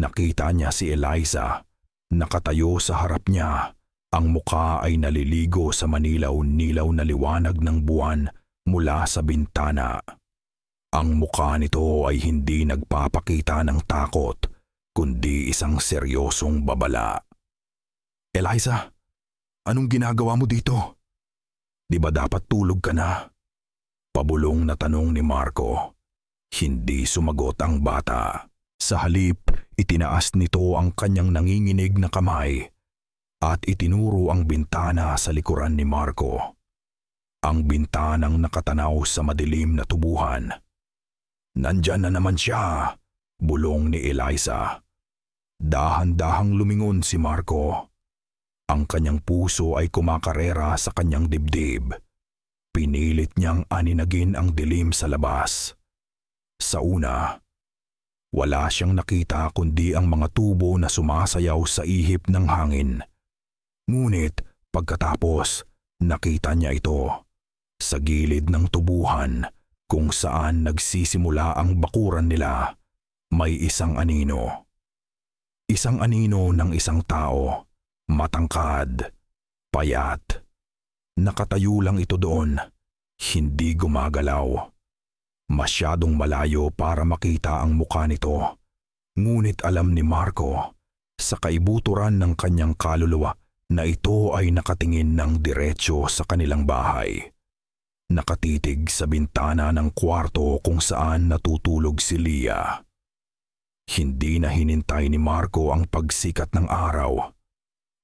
Nakita niya si Eliza. Nakatayo sa harap niya. Ang muka ay naliligo sa manilaw-nilaw na liwanag ng buwan mula sa bintana. Ang muka nito ay hindi nagpapakita ng takot, kundi isang seryosong babala. "Eliza, anong ginagawa mo dito? Di ba dapat tulog ka na?" Pabulong na tanong ni Marco. Hindi sumagot ang bata. Sa halip, itinaas nito ang kanyang nanginginig na kamay at itinuro ang bintana sa likuran ni Marco. Ang bintanang nakatanaw sa madilim na tubuhan. "Nandyan na naman siya," bulong ni Eliza. Dahan-dahang lumingon si Marco. Ang kanyang puso ay kumakarera sa kanyang dibdib. Pinilit niyang aninagin ang dilim sa labas. Sa una, wala siyang nakita kundi ang mga tubo na sumasayaw sa ihip ng hangin. Ngunit pagkatapos, nakita niya ito. Sa gilid ng tubuhan kung saan nagsisimula ang bakuran nila, may isang anino. Isang anino ng isang tao, matangkad, payat. Nakatayo lang ito doon, hindi gumagalaw. Masyadong malayo para makita ang mukha nito. Ngunit alam ni Marco, sa kaibuturan ng kanyang kaluluwa, na ito ay nakatingin ng diretsyo sa kanilang bahay. Nakatitig sa bintana ng kwarto kung saan natutulog si Lia. Hindi na hinintay ni Marco ang pagsikat ng araw.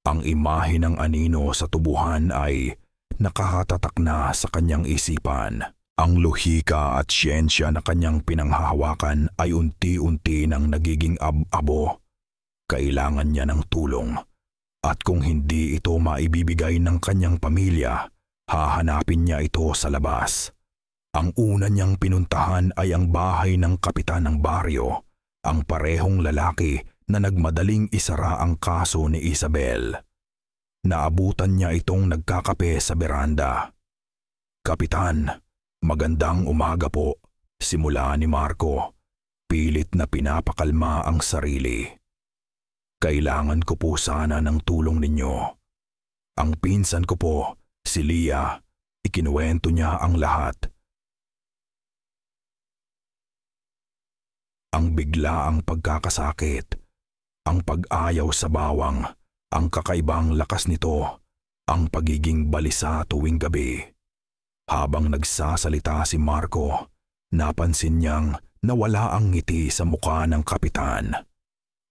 Ang imahe ng anino sa tubuhan ay nakahatatak na sa kanyang isipan. Ang lohika at siyensya na kanyang pinanghahawakan ay unti-unti nang nagiging ab-abo. Kailangan niya ng tulong. At kung hindi ito maibibigay ng kanyang pamilya, hahanapin niya ito sa labas. Ang una niyang pinuntahan ay ang bahay ng kapitan ng baryo, ang parehong lalaki na nagmadaling isara ang kaso ni Isabel. Naabutan niya itong nagkakape sa beranda. "Kapitan, magandang umaga po," simula ni Marco. Pilit na pinapakalma ang sarili. "Kailangan ko po sana ng tulong ninyo. Ang pinsan ko po, si Lia, ikinuwento niya ang lahat. Ang biglaang pagkakasakit, ang pag-ayaw sa bawang, ang kakaibang lakas nito, ang pagiging balisa tuwing gabi." Habang nagsasalita si Marco, napansin niyang nawala ang ngiti sa mukha ng kapitan.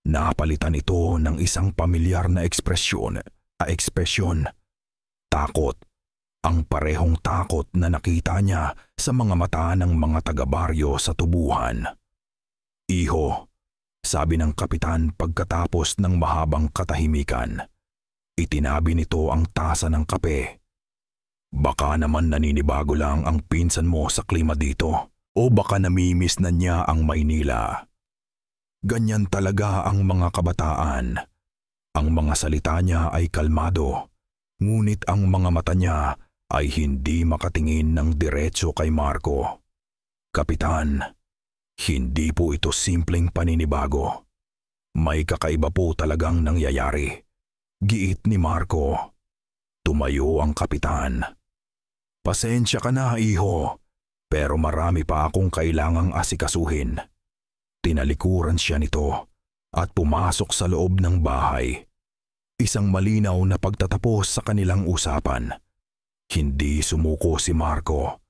Napalitan ito ng isang pamilyar na ekspresyon, takot Ang parehong takot na nakita niya sa mga mata ng mga taga-baryo sa tubuhan. "Iho," sabi ng kapitan pagkatapos ng mahabang katahimikan. Itinabi nito ang tasa ng kape. "Baka naman naninibago lang ang pinsan mo sa klima dito, o baka namimiss na niya ang Maynila. Ganyan talaga ang mga kabataan. Ang mga salita niya ay kalmado, ngunit ang mga mata niya ay hindi makatingin ng diretso kay Marco. Kapitan, hindi po ito simpleng paninibago. May kakaiba po talagang nangyayari," giit ni Marco. Tumayo ang kapitan. "Pasensya ka na, iho, pero marami pa akong kailangang asikasuhin." Tinalikuran siya nito at pumasok sa loob ng bahay. Isang malinaw na pagtatapos sa kanilang usapan. Hindi sumuko si Marco.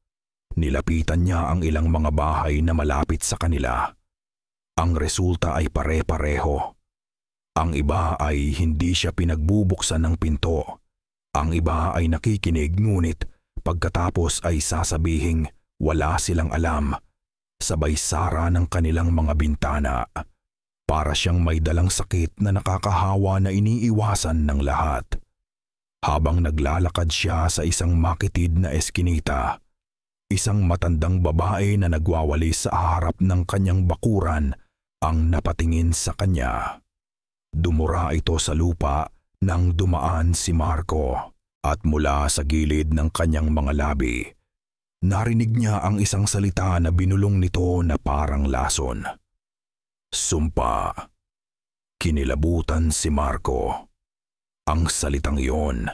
Nilapitan niya ang ilang mga bahay na malapit sa kanila. Ang resulta ay pare-pareho. Ang iba ay hindi siya pinagbubuksan ng pinto. Ang iba ay nakikinig ngunit pagkatapos ay sasabihing wala silang alam. Sabay sara ng kanilang mga bintana. Para siyang may dalang sakit na nakakahawa na iniiwasan ng lahat. Habang naglalakad siya sa isang makitid na eskinita, isang matandang babae na nagwawalis sa harap ng kanyang bakuran ang napatingin sa kanya. Dumura ito sa lupa nang dumaan si Marco at mula sa gilid ng kanyang mga labi, narinig niya ang isang salita na binulong nito na parang lason. "Sumpa." Kinilabutan si Marco. Ang salitang iyon,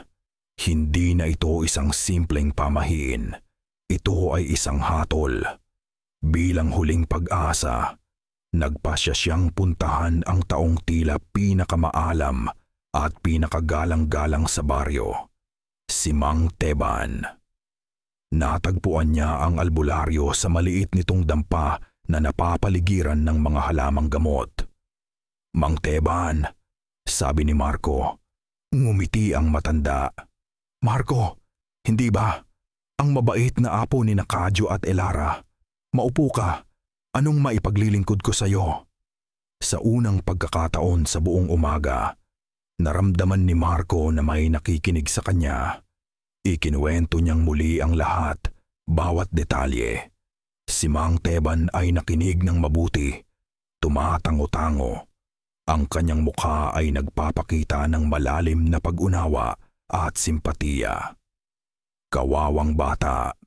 hindi na ito isang simpleng pamahiin. Ito ay isang hatol. Bilang huling pag-asa, nagpasya siyang puntahan ang taong tila pinakamaalam at pinakagalang-galang sa baryo, si Mang Teban. Natagpuan niya ang albularyo sa maliit nitong dampa na napapaligiran ng mga halamang gamot. "Mang Teban," sabi ni Marco. Ngumiti ang matanda. "Marco, hindi ba? Ang mabait na apo ni Nakadyo at Elara. Maupo ka. Anong maipaglilingkod ko sa iyo?" Sa unang pagkakataon sa buong umaga, naramdaman ni Marco na may nakikinig sa kanya. Ikinuwento niyang muli ang lahat, bawat detalye. Si Mang Teban ay nakinig ng mabuti, tumatango-tango. Ang kanyang mukha ay nagpapakita ng malalim na pag-unawa at simpatiya. "Kawawang bata,"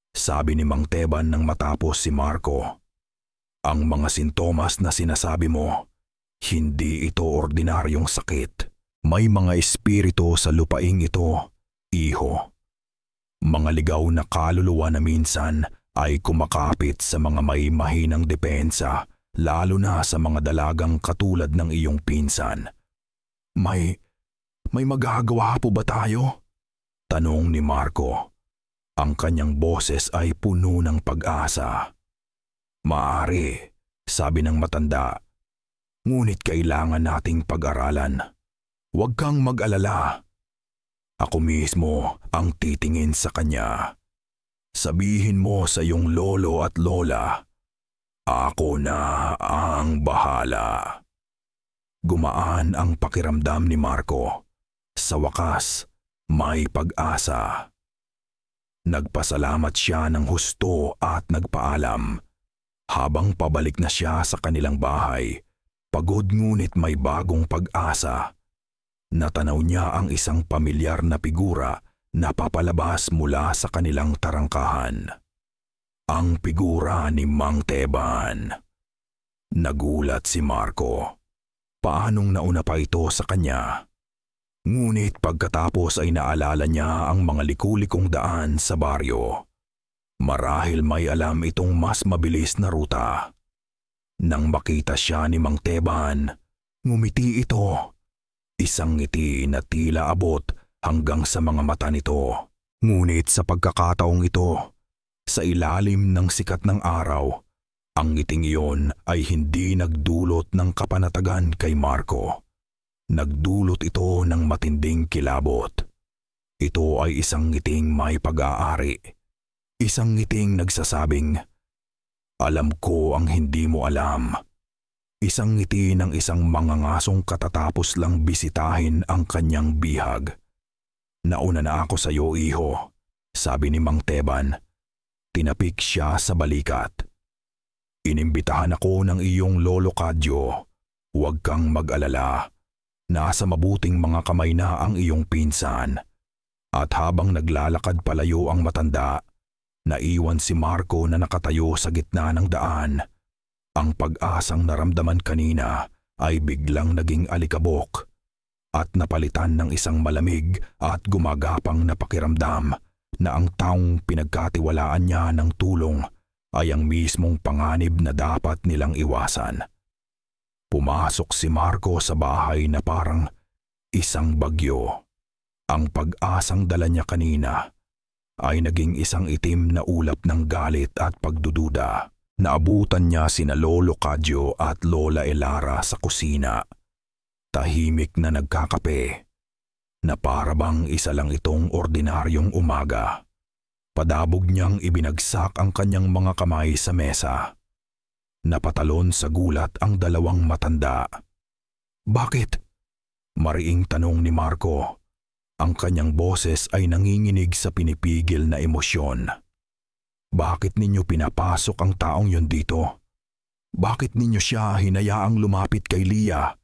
sabi ni Mang Teban nang matapos si Marco. "Ang mga sintomas na sinasabi mo, hindi ito ordinaryong sakit. May mga espiritu sa lupaing ito, iho. Mga ligaw na kaluluwa na minsan ay kumakapit sa mga may mahinang depensa, lalo na sa mga dalagang katulad ng iyong pinsan." May magagawa po ba tayo?" tanong ni Marco. Ang kanyang boses ay puno ng pag-asa. "Maaari," sabi ng matanda. "Ngunit kailangan nating pag-aralan. Huwag kang mag-alala. Ako mismo ang titingin sa kanya. Sabihin mo sa iyong lolo at lola, ako na ang bahala." Gumaan ang pakiramdam ni Marco. Sa wakas, may pag-asa. Nagpasalamat siya ng husto at nagpaalam. Habang pabalik na siya sa kanilang bahay, pagod ngunit may bagong pag-asa. Natanaw niya ang isang pamilyar na figura na papalabas mula sa kanilang tarangkahan. Ang figura ni Mang Teban. Nagulat si Marco. Paanong nauna pa ito sa kanya? Ngunit pagkatapos ay naalala niya ang mga liku-likong daan sa baryo. Marahil may alam itong mas mabilis na ruta. Nang makita siya ni Mang Teban, ngumiti ito. Isang ngiti na tila abot hanggang sa mga mata nito. Ngunit sa pagkakataong ito, sa ilalim ng sikat ng araw, ang ngiting iyon ay hindi nagdulot ng kapanatagan kay Marco. Nagdulot ito ng matinding kilabot. Ito ay isang ngiting may pag-aari. Isang ngiting nagsasabing, "Alam ko ang hindi mo alam." Isang ngiti ng isang mangangasong katatapos lang bisitahin ang kanyang bihag. "Nauna na ako sa iyo, iho," sabi ni Mang Teban. Tinapik siya sa balikat. "Inimbitahan ako ng iyong lolo Kadyo. Huwag kang mag-alala. Nasa mabuting mga kamay na ang iyong pinsan." At habang naglalakad palayo ang matanda, naiwan si Marco na nakatayo sa gitna ng daan. Ang pag-asang naramdaman kanina ay biglang naging alikabok at napalitan ng isang malamig at gumagapang na pakiramdam na ang taong pinagkatiwalaan niya ng tulong ay ang mismong panganib na dapat nilang iwasan. Pumasok si Marco sa bahay na parang isang bagyo. Ang pag-asang dala niya kanina ay naging isang itim na ulap ng galit at pagdududa. Naabutan niya sina Lolo Kadyo at Lola Elara sa kusina. Tahimik na nagkakape, na parabang isa lang itong ordinaryong umaga. Padabog niyang ibinagsak ang kanyang mga kamay sa mesa. Napatalon sa gulat ang dalawang matanda. "Bakit?" mariing tanong ni Marco. Ang kanyang boses ay nanginginig sa pinipigil na emosyon. "Bakit ninyo pinapasok ang taong yon dito? Bakit ninyo siya hinayaang lumapit kay Lia?"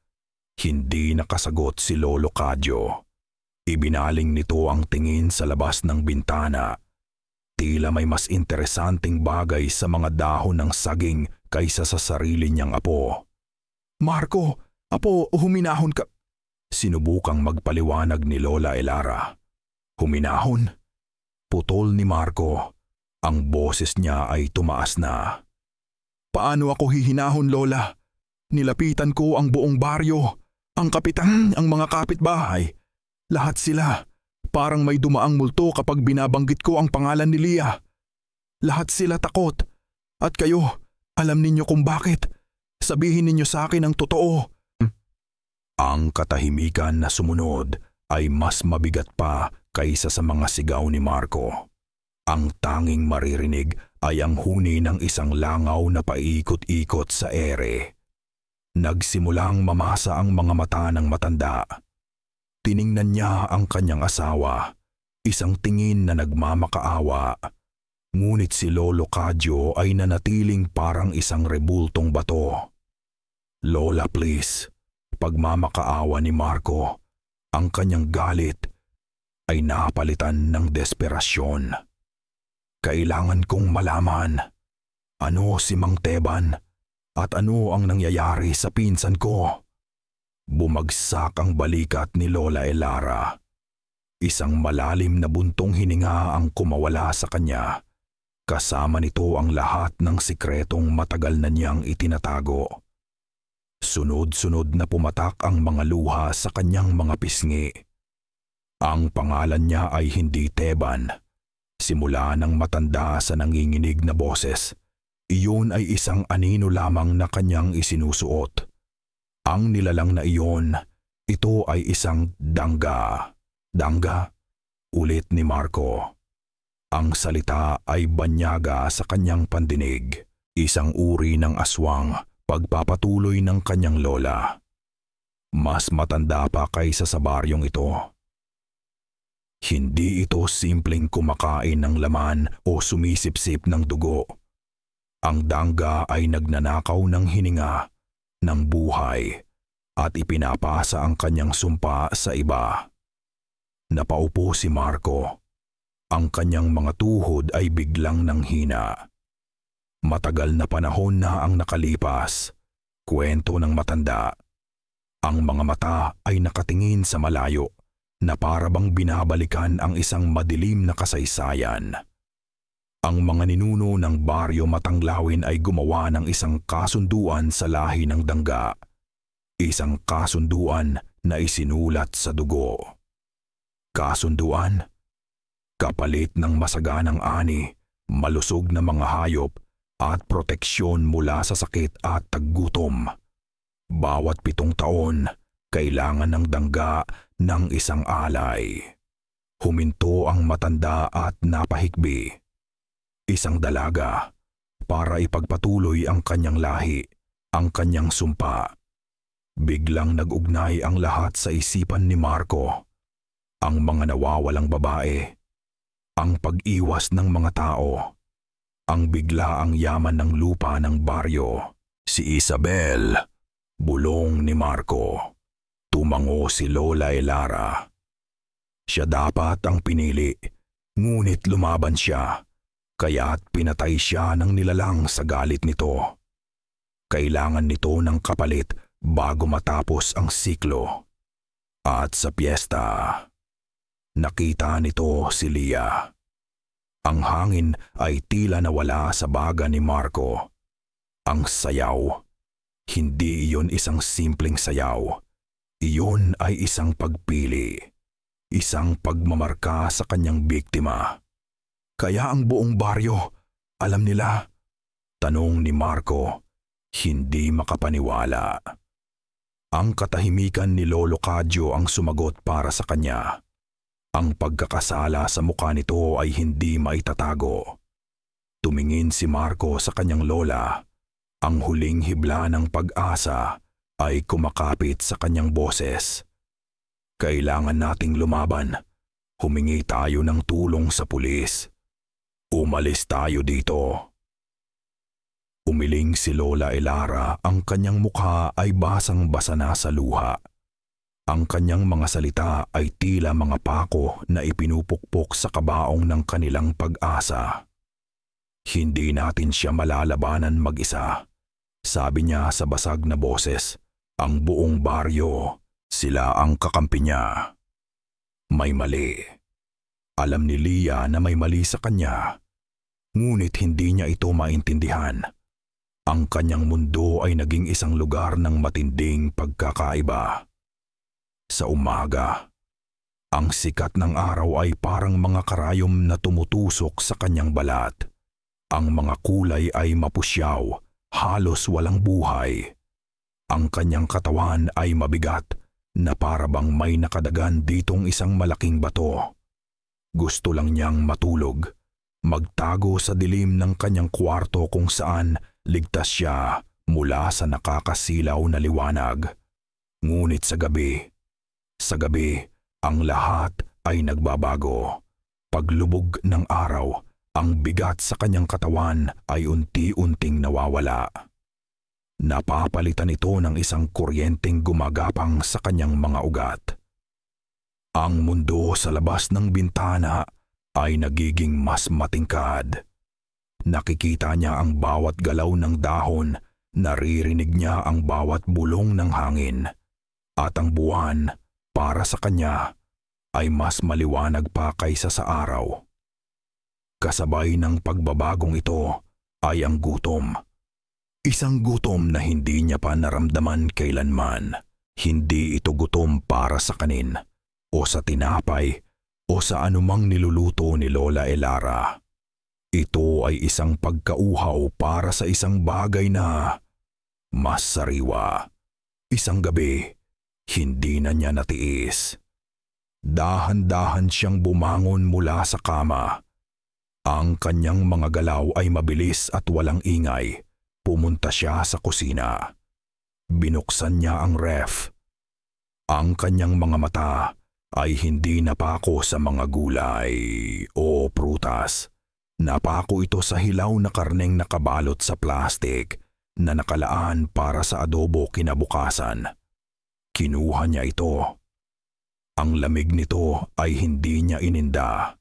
Hindi nakasagot si Lolo Kadyo. Ibinaling nito ang tingin sa labas ng bintana. Tila may mas interesanting bagay sa mga dahon ng saging kaysa sa sarili niyang apo. "Marco, apo, huminahon ka." Sinubukang magpaliwanag ni Lola Elara. "Huminahon?" Putol ni Marco. Ang boses niya ay tumaas na. "Paano ako hihinahon, Lola? Nilapitan ko ang buong baryo, ang kapitan, ang mga kapitbahay. Lahat sila. Parang may dumaang multo kapag binabanggit ko ang pangalan ni Lia. Lahat sila takot. At kayo, alam ninyo kung bakit. Sabihin ninyo sa akin ang totoo." Ang katahimikan na sumunod ay mas mabigat pa kaysa sa mga sigaw ni Marco. Ang tanging maririnig ay ang huni ng isang langaw na paikot-ikot sa ere. Nagsimulang mamasa ang mga mata ng matanda. Tiningnan niya ang kanyang asawa, isang tingin na nagmamakaawa. Ngunit si Lolo Kadyo ay nanatiling parang isang rebultong bato. "Lola, please." Pagmamakaawa ni Marco, ang kanyang galit ay napalitan ng desperasyon. "Kailangan kong malaman, ano si Mang Teban at ano ang nangyayari sa pinsan ko." Bumagsak ang balikat ni Lola Elara. Isang malalim na buntong hininga ang kumawala sa kanya. Kasama nito ang lahat ng sikretong matagal na niyang itinatago. Sunod-sunod na pumatak ang mga luha sa kanyang mga pisngi. Ang pangalan niya ay hindi Teban. Simula ng matanda sa nanginginig na boses, iyon ay isang anino lamang na kanyang isinusuot. Ang nilalang na iyon, ito ay isang dangga. "Dangga?" ulit ni Marco. Ang salita ay banyaga sa kanyang pandinig, isang uri ng aswang, pagpapatuloy ng kanyang lola. Mas matanda pa kaysa sa baryong ito. Hindi ito simpleng kumakain ng laman o sumisipsip ng dugo. Ang dangga ay nagnanakaw ng hininga, ng buhay, at ipinapasa ang kanyang sumpa sa iba. Napaupo si Marco. Ang kanyang mga tuhod ay biglang nanghina. Matagal na panahon na ang nakalipas, kwento ng matanda. Ang mga mata ay nakatingin sa malayo na parabang binabalikan ang isang madilim na kasaysayan. Ang mga ninuno ng baryo Matanglawin ay gumawa ng isang kasunduan sa lahi ng dangga. Isang kasunduan na isinulat sa dugo. Kasunduan? Kapalit ng masaganang ani, malusog na mga hayop at proteksyon mula sa sakit at taggutom. Bawat 7 taon, kailangan ng dangga ng isang alay. Huminto ang matanda at napahikbi. Isang dalaga para ipagpatuloy ang kanyang lahi, ang kanyang sumpa. Biglang nag-ugnay ang lahat sa isipan ni Marco. Ang mga nawawalang babae, ang pag-iwas ng mga tao, ang biglaang yaman ng lupa ng baryo. Si Isabel, bulong ni Marco. Tumango si Lola Elara. Siya dapat ang pinili, ngunit lumaban siya, kaya't pinatay siya ng nilalang sa galit nito. Kailangan nito ng kapalit bago matapos ang siklo. At sa piyesta, nakita nito si Lia. Ang hangin ay tila nawala sa baga ni Marco. Ang sayaw, hindi iyon isang simpleng sayaw. Iyon ay isang pagpili, isang pagmamarka sa kanyang biktima. Kaya ang buong baryo, alam nila? Tanong ni Marco, hindi makapaniwala. Ang katahimikan ni Lolo Cadyo ang sumagot para sa kanya. Ang pagkakasala sa mukha nito ay hindi maitatago. Tumingin si Marco sa kanyang lola. Ang huling hibla ng pag-asa ay kumakapit sa kanyang boses. Kailangan nating lumaban. Humingi tayo ng tulong sa pulis. Umalis tayo dito. Umiling si Lola Elara, ang kanyang mukha ay basang-basa na sa luha. Ang kanyang mga salita ay tila mga pako na ipinupukpok sa kabaong ng kanilang pag-asa. Hindi natin siya malalabanan mag-isa. Sabi niya sa basag na boses, ang buong baryo, sila ang kakampi niya. May mali. Alam ni Lia na may mali sa kanya, ngunit hindi niya ito maintindihan. Ang kanyang mundo ay naging isang lugar ng matinding pagkakaiba. Sa umaga, ang sikat ng araw ay parang mga karayom na tumutusok sa kanyang balat. Ang mga kulay ay mapusyaw, halos walang buhay. Ang kanyang katawan ay mabigat na para bang may nakadagan ditong isang malaking bato. Gusto lang niyang matulog, magtago sa dilim ng kanyang kwarto kung saan ligtas siya mula sa nakakasilaw na liwanag. Ngunit sa gabi, ang lahat ay nagbabago. Paglubog ng araw, ang bigat sa kanyang katawan ay unti-unting nawawala. Napapalitan ito ng isang kuryenteng gumagapang sa kanyang mga ugat. Ang mundo sa labas ng bintana ay nagiging mas matingkad. Nakikita niya ang bawat galaw ng dahon, naririnig niya ang bawat bulong ng hangin, at ang buwan, para sa kanya, ay mas maliwanag pa kaysa sa araw. Kasabay ng pagbabagong ito ay ang gutom. Isang gutom na hindi niya pa naramdaman kailanman. Hindi ito gutom para sa kanin, o sa tinapay, o sa anumang niluluto ni Lola Elara. Ito ay isang pagkauhaw para sa isang bagay na mas sariwa. Isang gabi, hindi na niya natiis. Dahan-dahan siyang bumangon mula sa kama. Ang kanyang mga galaw ay mabilis at walang ingay. Pumunta siya sa kusina. Binuksan niya ang ref. Ang kanyang mga mata ay hindi napako sa mga gulay o prutas. Napako ito sa hilaw na karneng nakabalot sa plastik na nakalaan para sa adobo kinabukasan. Kinuha niya ito. Ang lamig nito ay hindi niya ininda.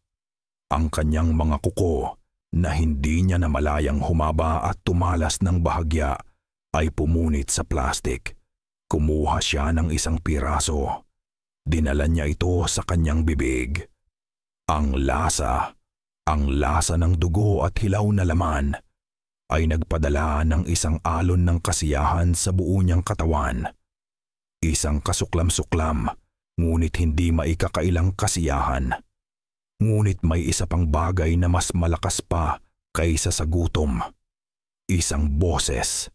Ang kanyang mga kuko na hindi niya namalayang humaba at tumalas ng bahagya ay pumunit sa plastik. Kumuha siya ng isang piraso. Dinala niya ito sa kanyang bibig. Ang lasa ng dugo at hilaw na laman ay nagpadala ng isang alon ng kasiyahan sa buo niyang katawan. Isang kasuklam-suklam, ngunit hindi maikakailang kasiyahan. Ngunit may isa pang bagay na mas malakas pa kaysa sa gutom. Isang boses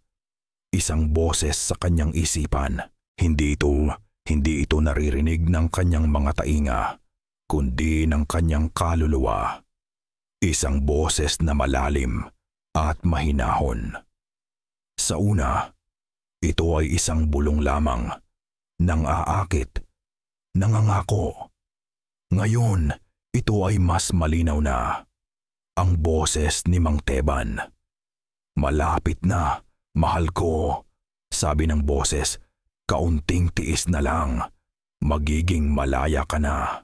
sa kanyang isipan. Hindi ito naririnig ng kanyang mga tainga. kundi ng kanyang kaluluwa. Isang boses na malalim at mahinahon. Sa una, ito ay isang bulong lamang, nang-aakit, nangangako. Ngayon, ito ay mas malinaw na. Ang boses ni Mang Teban. Malapit na, mahal ko, sabi ng boses, kaunting tiis na lang, magiging malaya ka na.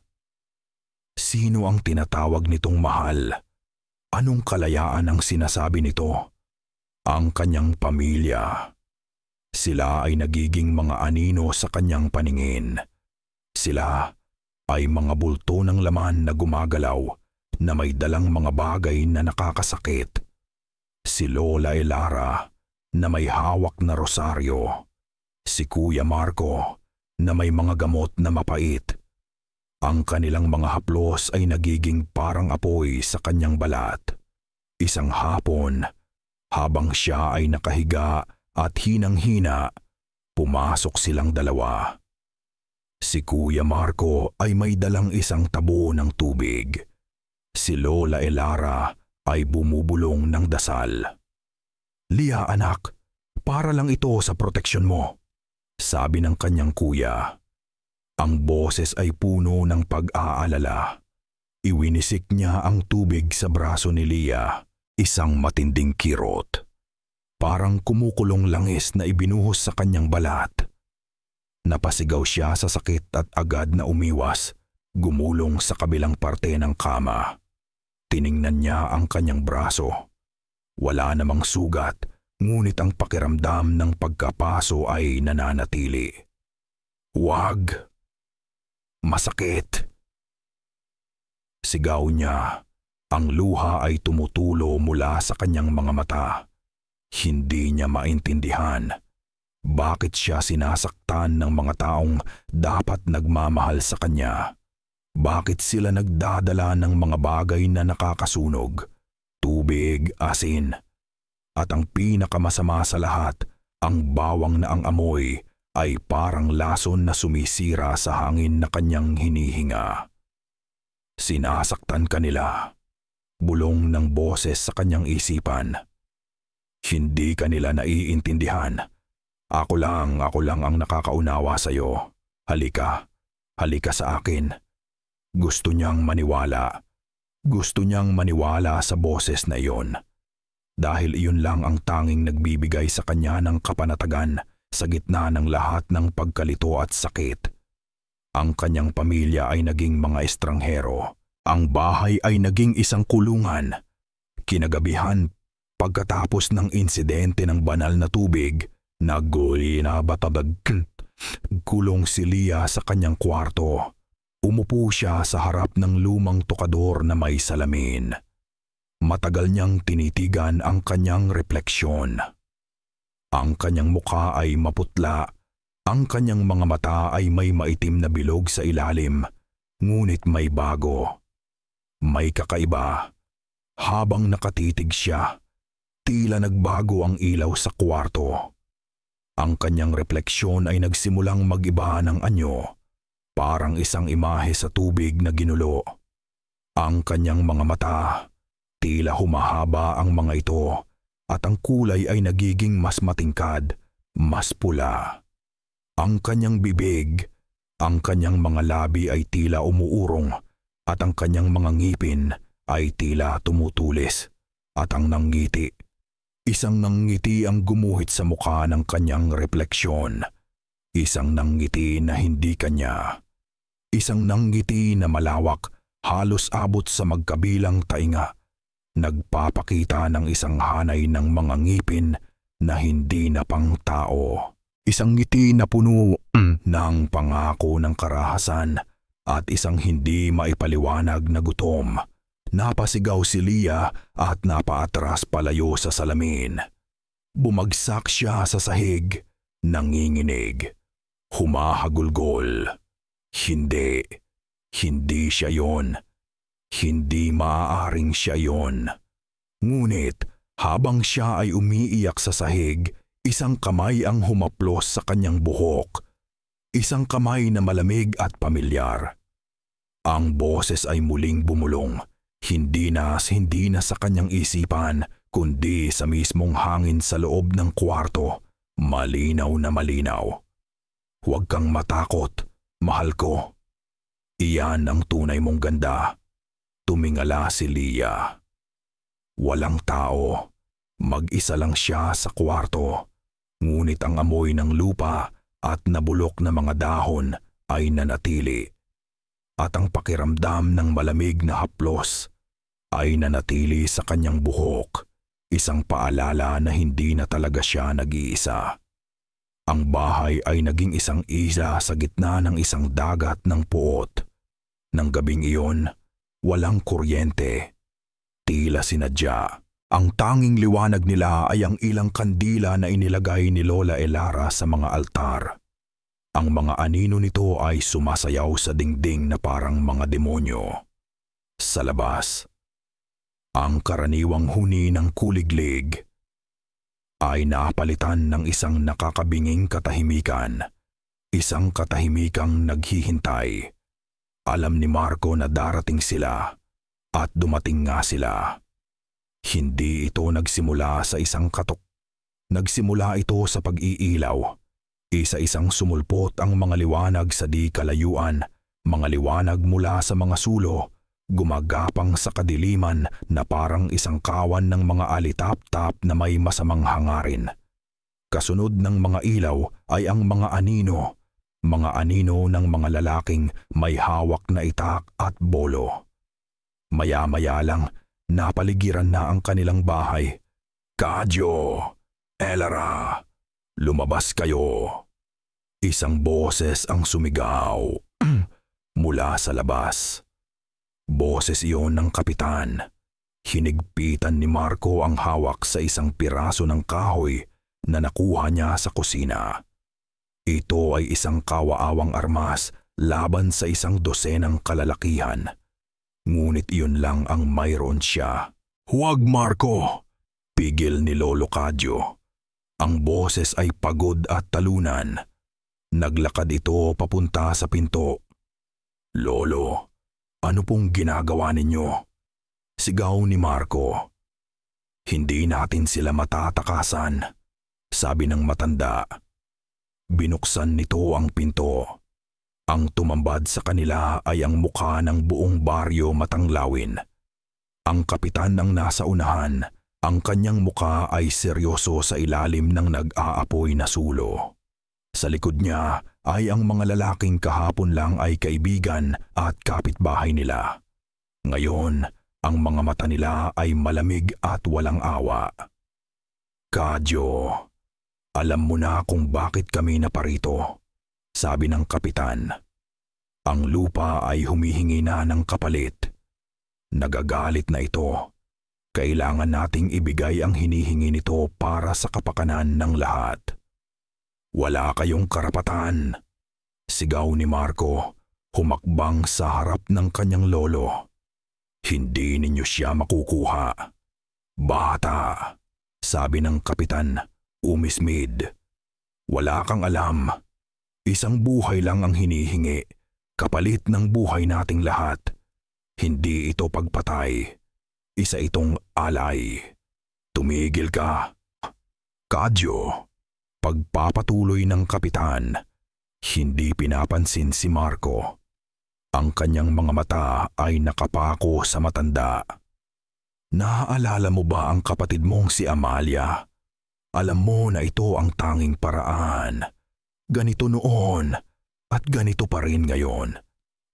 Sino ang tinatawag nitong mahal? Anong kalayaan ang sinasabi nito? Ang kanyang pamilya. Sila ay nagiging mga anino sa kanyang paningin. Sila ay mga bulto ng laman na gumagalaw na may dalang mga bagay na nakakasakit. Si Lola Elara na may hawak na rosaryo. Si Kuya Marco na may mga gamot na mapait. Ang kanilang mga haplos ay nagiging parang apoy sa kanyang balat. Isang hapon, habang siya ay nakahiga at hinang-hina, pumasok silang dalawa. Si Kuya Marco ay may dalang isang tabo ng tubig. Si Lola Elara ay bumubulong ng dasal. "Lia anak, para lang ito sa proteksyon mo," sabi ng kanyang kuya. Ang boses ay puno ng pag-aalala. Iwinisik niya ang tubig sa braso ni Lia, isang matinding kirot. Parang kumukulong langis na ibinuhos sa kanyang balat. Napasigaw siya sa sakit at agad na umiwas, gumulong sa kabilang parte ng kama. Tiningnan niya ang kanyang braso. Wala namang sugat, ngunit ang pakiramdam ng pagkapaso ay nananatili. "Wag! Masakit!" Sigaw niya. Ang luha ay tumutulo mula sa kanyang mga mata. Hindi niya maintindihan bakit siya sinasaktan ng mga taong dapat nagmamahal sa kanya. Bakit sila nagdadala ng mga bagay na nakakasunog, tubig, asin, at ang pinakamasama sa lahat, ang bawang na ang amoy ay parang lason na sumisira sa hangin na kanyang hinihinga. "Sinasaktan ka nila," bulong ng boses sa kanyang isipan. "Hindi ka nila naiintindihan. Ako lang ang nakakaunawa sa iyo. Halika sa akin." Gusto niyang maniwala. Gusto niyang maniwala sa boses na iyon. Dahil iyon lang ang tanging nagbibigay sa kanya ng kapanatagan sa gitna ng lahat ng pagkalito at sakit. Ang kanyang pamilya ay naging mga estranghero. Ang bahay ay naging isang kulungan. Kinagabihan, pagkatapos ng insidente ng banal na tubig, kulong si Lia sa kanyang kwarto. Umupo siya sa harap ng lumang tokador na may salamin. Matagal niyang tinitigan ang kanyang refleksyon. Ang kanyang mukha ay maputla, ang kanyang mga mata ay may maitim na bilog sa ilalim, ngunit may bago. May kakaiba. Habang nakatitig siya, tila nagbago ang ilaw sa kwarto. Ang kanyang refleksyon ay nagsimulang mag-iba ng anyo. Parang isang imahe sa tubig na ginulo. Ang kanyang mga mata, tila humahaba ang mga ito at ang kulay ay nagiging mas matingkad, mas pula. Ang kanyang bibig, ang kanyang mga labi ay tila umuurong at ang kanyang mga ngipin ay tila tumutulis at ang nanggiti. Isang nanggiti ang gumuhit sa mukha ng kanyang refleksyon. Isang nanggiti na hindi kanya. Isang nanggiti na malawak, halos abot sa magkabilang tainga. Nagpapakita ng isang hanay ng mga ngipin na hindi na pang tao. Isang ngiti na puno ng pangako ng karahasan at isang hindi maipaliwanag na gutom. Napasigaw si Lia at napaatras palayo sa salamin. Bumagsak siya sa sahig, nanginginig, humahagulgol. Hindi siya yon. Hindi maaaring siya yon. Ngunit habang siya ay umiiyak sa sahig, isang kamay ang humaplos sa kanyang buhok. Isang kamay na malamig at pamilyar. Ang boses ay muling bumulong, hindi na sa kanyang isipan, kundi sa mismong hangin sa loob ng kwarto, malinaw na malinaw. Huwag kang matakot, mahal ko. Iyan ang tunay mong ganda. Tumingala si Leah. Walang tao. Mag-isa lang siya sa kwarto. Ngunit ang amoy ng lupa at nabulok na mga dahon ay nanatili. At ang pakiramdam ng malamig na haplos ay nanatili sa kanyang buhok, isang paalala na hindi na talaga siya nag-iisa. Ang bahay ay naging isang isla sa gitna ng isang dagat ng puot. Nang gabing iyon, walang kuryente. Tila sinadya. Ang tanging liwanag nila ay ang ilang kandila na inilagay ni Lola Elara sa mga altar. Ang mga anino nito ay sumasayaw sa dingding na parang mga demonyo. Sa labas, ang karaniwang huni ng kuliglig ay napalitan ng isang nakakabinging katahimikan, isang katahimikang naghihintay. Alam ni Marco na darating sila at dumating nga sila. Hindi ito nagsimula sa isang katok. Nagsimula ito sa pag-iilaw. Isa-isang sumulpot ang mga liwanag sa di kalayuan, mga liwanag mula sa mga sulo, gumagapang sa kadiliman na parang isang kawan ng mga alitap-tap na may masamang hangarin. Kasunod ng mga ilaw ay ang mga anino ng mga lalaking may hawak na itak at bolo. Maya-maya lang, napaligiran na ang kanilang bahay. "Kadyo! Elara! Lumabas kayo!" Isang boses ang sumigaw mula sa labas. Boses iyon ng kapitan. Hinigpitan ni Marco ang hawak sa isang piraso ng kahoy na nakuha niya sa kusina. Ito ay isang kawaawang armas laban sa isang dosenang kalalakihan. Ngunit iyon lang ang mayroon siya. "Huwag, Marco!" Pigil ni Lolo Kadyo. Ang boses ay pagod at talunan. Naglakad ito papunta sa pinto. "Lolo, ano pong ginagawa ninyo?" Sigaw ni Marco. "Hindi natin sila matatakasan," sabi ng matanda. Binuksan nito ang pinto. Ang tumambad sa kanila ay ang mukha ng buong baryo matanglawin. Ang kapitan ang nasa unahan. Ang kanyang mukha ay seryoso sa ilalim ng nag-aapoy na sulo. Sa likod niya ay ang mga lalaking kahapon lang ay kaibigan at kapitbahay nila. Ngayon, ang mga mata nila ay malamig at walang awa. "Kadyo, alam mo na kung bakit kami naparito," sabi ng kapitan. "Ang lupa ay humihingi na ng kapalit. Nagagalit na ito. Kailangan nating ibigay ang hinihingi nito para sa kapakanan ng lahat." "Wala kayong karapatan," sigaw ni Marco, humakbang sa harap ng kanyang lolo. "Hindi ninyo siya makukuha." "Bata," sabi ng kapitan, umismid. "Wala kang alam. Isang buhay lang ang hinihingi, kapalit ng buhay nating lahat. Hindi ito pagpatay. Isa itong alay. Tumigil ka." "Kadyo," pagpapatuloy ng kapitan. Hindi pinapansin si Marco. Ang kanyang mga mata ay nakapako sa matanda. "Naaalala mo ba ang kapatid mong si Amalia? Alam mo na ito ang tanging paraan. Ganito noon at ganito pa rin ngayon."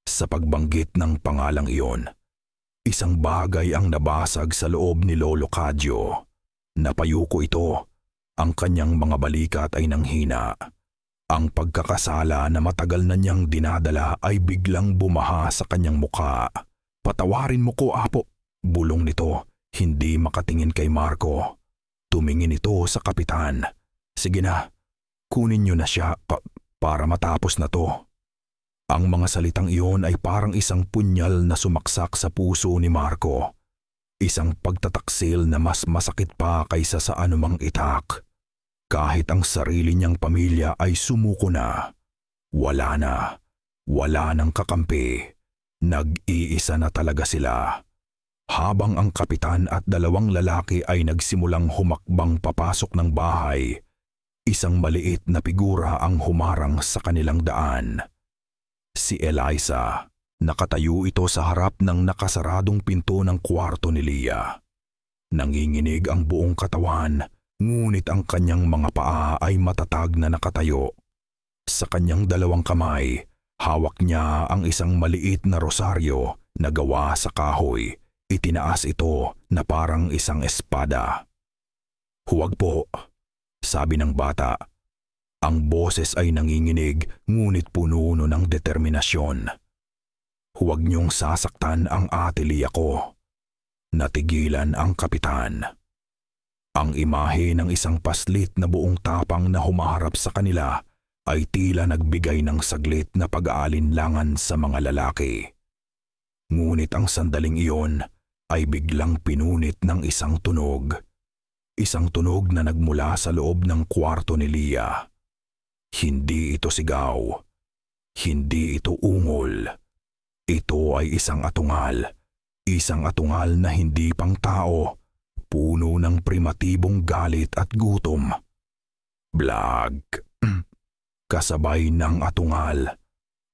Sa pagbanggit ng pangalang iyon, isang bagay ang nabasag sa loob ni Lolo Kadyo. Napayuko ito. Ang kanyang mga balikat ay nanghina. Ang pagkakasala na matagal na niyang dinadala ay biglang bumaha sa kanyang mukha. "Patawarin mo ko, Apo," bulong nito, hindi makatingin kay Marco. Tumingin ito sa kapitan. "Sige na, kunin niyo na siya para matapos na to." Ang mga salitang iyon ay parang isang punyal na sumaksak sa puso ni Marco. Isang pagtataksil na mas masakit pa kaysa sa anumang itak. Kahit ang sarili niyang pamilya ay sumuko na. Wala nang kakampi. Nag-iisa na talaga sila. Habang ang kapitan at dalawang lalaki ay nagsimulang humakbang papasok ng bahay, isang maliit na figura ang humarang sa kanilang daan. Si Eliza. Nakatayo ito sa harap ng nakasaradong pinto ng kwarto ni Leah. Nanginginig ang buong katawan, ngunit ang kanyang mga paa ay matatag na nakatayo. Sa kanyang dalawang kamay, hawak niya ang isang maliit na rosaryo na gawa sa kahoy. Itinaas ito na parang isang espada. "Huwag po," sabi ng bata. Ang boses ay nanginginig ngunit puno ng determinasyon. "Huwag niyong sasaktan ang ate Leah ko." Natigilan ang kapitan. Ang imahe ng isang paslit na buong tapang na humaharap sa kanila ay tila nagbigay ng saglit na pag-aalinlangan sa mga lalaki. Ngunit ang sandaling iyon ay biglang pinunit ng isang tunog. Isang tunog na nagmula sa loob ng kwarto ni Leah. Hindi ito sigaw. Hindi ito ungol. Ito ay isang atungal. Isang atungal na hindi pang tao. Puno ng primatibong galit at gutom. Blag. Kasabay ng atungal,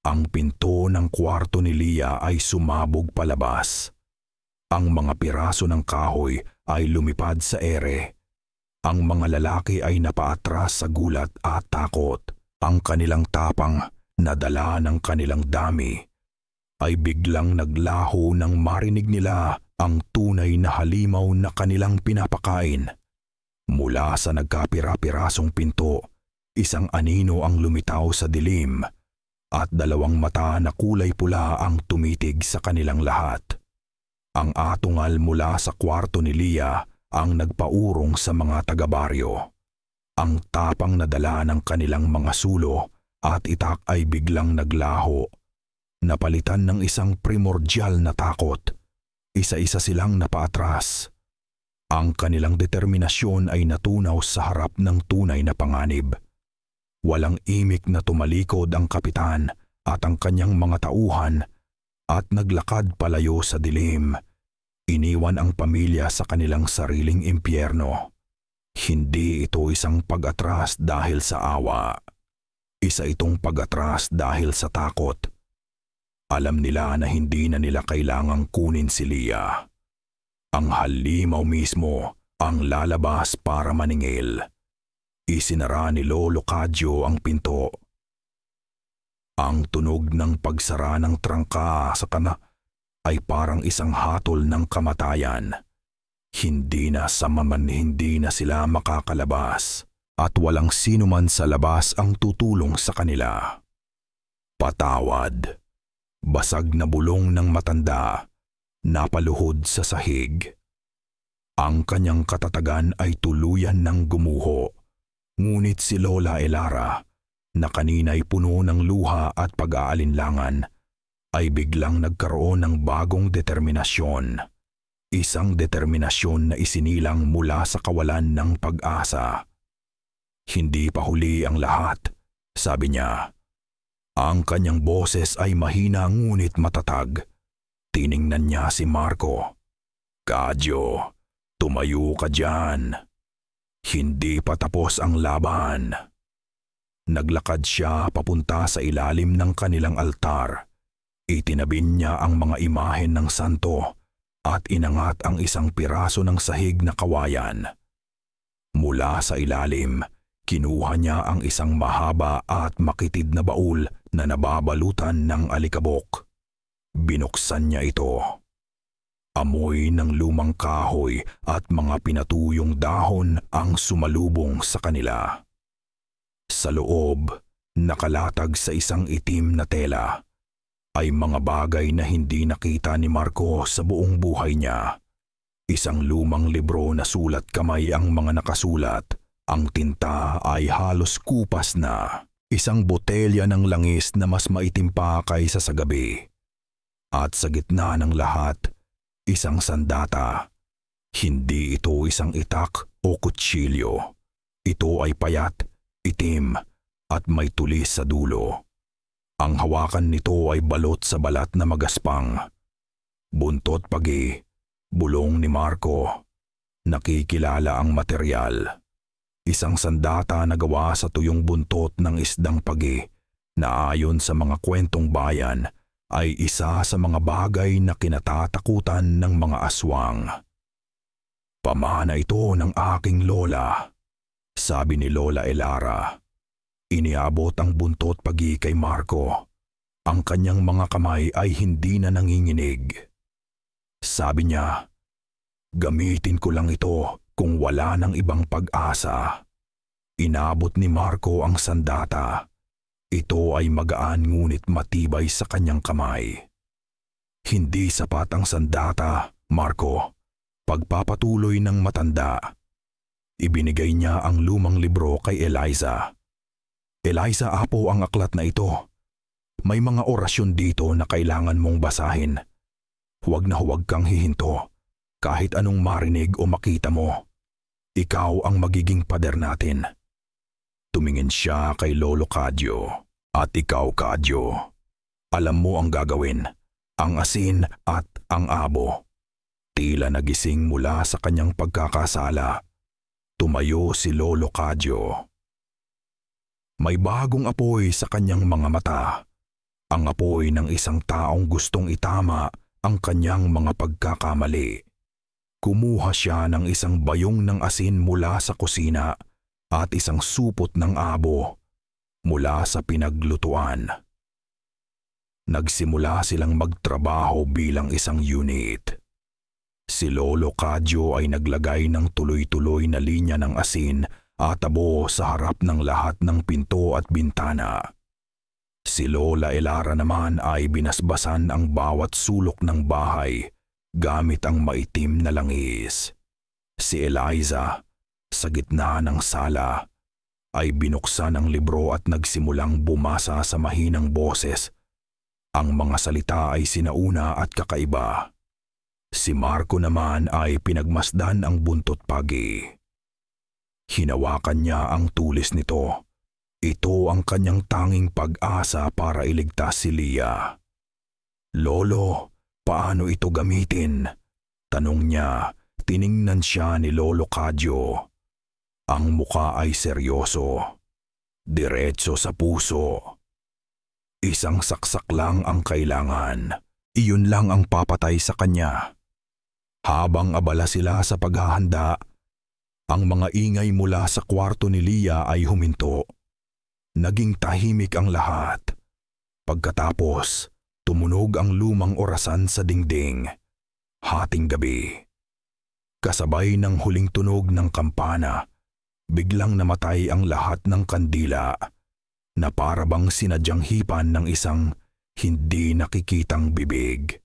ang pinto ng kwarto ni Leah ay sumabog palabas. Ang mga piraso ng kahoy ay lumipad sa ere. Ang mga lalaki ay napaatras sa gulat at takot. Ang kanilang tapang, na dala ng kanilang dami, ay biglang naglaho nang marinig nila ang tunay na halimaw na kanilang pinapakain. Mula sa nagkapira-pirasong pinto, isang anino ang lumitaw sa dilim at dalawang mata na kulay pula ang tumitig sa kanilang lahat. Ang atungal mula sa kwarto ni Leah ang nagpaurong sa mga taga-baryo. Ang tapang na dala ng kanilang mga sulo at itak ay biglang naglaho. Napalitan ng isang primordial na takot. Isa-isa silang napaatras. Ang kanilang determinasyon ay natunaw sa harap ng tunay na panganib. Walang imik na tumalikod ang kapitan at ang kanyang mga tauhan at naglakad palayo sa dilim. Iniwan ang pamilya sa kanilang sariling impyerno. Hindi ito isang pag-atras dahil sa awa. Isa itong pag-atras dahil sa takot. Alam nila na hindi na nila kailangang kunin si Leah. Ang halimaw mismo ang lalabas para maningil. Isinara ni Lolo Cadjo ang pinto. Ang tunog ng pagsara ng trangka sa kana ay parang isang hatol ng kamatayan. Hindi na hindi na sila makakalabas at walang sino man sa labas ang tutulong sa kanila. Patawad. Basag na bulong ng matanda, napaluhod sa sahig. Ang kanyang katatagan ay tuluyan ng gumuho, ngunit si Lola Elara, na kanina'y puno ng luha at pag-aalinlangan, ay biglang nagkaroon ng bagong determinasyon. Isang determinasyon na isinilang mula sa kawalan ng pag-asa. Hindi pa huli ang lahat, sabi niya. Ang kanyang boses ay mahina ngunit matatag. Tiningnan niya si Marco. "Cadjo, tumayo ka dyan. Hindi pa tapos ang laban." Naglakad siya papunta sa ilalim ng kanilang altar. Itinabi niya ang mga imahen ng santo at inangat ang isang piraso ng sahig na kawayan. Mula sa ilalim, kinuha niya ang isang mahaba at makitid na baul na nababalutan ng alikabok. Binuksan niya ito. Amoy ng lumang kahoy at mga pinatuyong dahon ang sumalubong sa kanila. Sa loob, nakalatag sa isang itim na tela, ay mga bagay na hindi nakita ni Marco sa buong buhay niya. Isang lumang libro na sulat kamay ang mga nakasulat. Ang tinta ay halos kupas na. Isang botelya ng langis na mas maitim pa kaysa sa gabi. At sa gitna ng lahat, isang sandata. Hindi ito isang itak o kutsilyo. Ito ay payat, itim, at may tulis sa dulo. Ang hawakan nito ay balot sa balat na magaspang. Buntot pagi, bulong ni Marco. Nakikilala ang materyal. Isang sandata na gawa sa tuyong buntot ng isdang pagi na ayon sa mga kwentong bayan ay isa sa mga bagay na kinatatakutan ng mga aswang. Pamana ito ng aking lola, sabi ni Lola Elara. Iniabot ang buntot pagi kay Marco. Ang kanyang mga kamay ay hindi na nanginginig. Sabi niya, gamitin ko lang ito kung wala ng ibang pag-asa. Inabot ni Marco ang sandata. Ito ay magaan ngunit matibay sa kanyang kamay. Hindi sapat ang sandata, Marco. Pagpapatuloy ng matanda. Ibinigay niya ang lumang libro kay Eliza. Eliza, apo ang aklat na ito. May mga orasyon dito na kailangan mong basahin. Huwag na huwag kang hihinto. Kahit anong marinig o makita mo. Ikaw ang magiging pader natin. Tumingin siya kay Lolo Cadyo. At ikaw, Cadyo. Alam mo ang gagawin. Ang asin at ang abo. Tila nagising mula sa kanyang pagkakasala. Tumayo si Lolo Cadyo. May bagong apoy sa kanyang mga mata. Ang apoy ng isang taong gustong itama ang kanyang mga pagkakamali. Kumuha siya ng isang bayong ng asin mula sa kusina at isang supot ng abo mula sa pinaglutuan. Nagsimula silang magtrabaho bilang isang unit. Si Lolo Cadyo ay naglagay ng tuloy-tuloy na linya ng asin at abo sa harap ng lahat ng pinto at bintana. Si Lola Elara naman ay binasbasan ang bawat sulok ng bahay gamit ang maitim na langis. Si Eliza, sa gitna ng sala, ay binuksan ang libro at nagsimulang bumasa sa mahinang boses. Ang mga salita ay sinauna at kakaiba. Si Marco naman ay pinagmasdan ang buntot pagi. Hinawakan niya ang tulis nito. Ito ang kanyang tanging pag-asa para iligtas si Lia. Lolo, paano ito gamitin? Tanong niya. Tiningnan siya ni Lolo Cadyo. Ang muka ay seryoso. Diretso sa puso. Isang saksak lang ang kailangan. Iyon lang ang papatay sa kanya. Habang abala sila sa paghahanda, ang mga ingay mula sa kwarto ni Lia ay huminto. Naging tahimik ang lahat. Pagkatapos, tumunog ang lumang orasan sa dingding. Hating gabi. Kasabay ng huling tunog ng kampana, biglang namatay ang lahat ng kandila na para bang sinadyang hipan ng isang hindi nakikitang bibig.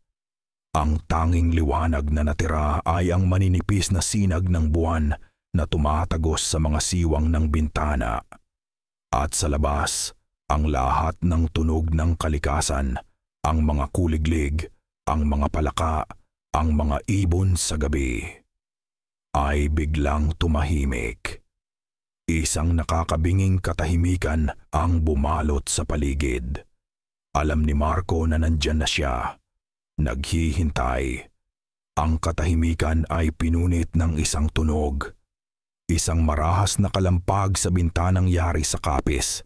Ang tanging liwanag na natira ay ang maninipis na sinag ng buwan na tumatagos sa mga siwang ng bintana. At sa labas, ang lahat ng tunog ng kalikasan, ang mga kuliglig, ang mga palaka, ang mga ibon sa gabi, ay biglang tumahimik. Isang nakakabinging katahimikan ang bumalot sa paligid. Alam ni Marco na nandyan na siya. Naghihintay. Ang katahimikan ay pinunit ng isang tunog. Isang marahas na kalampag sa bintanang yari sa kapis.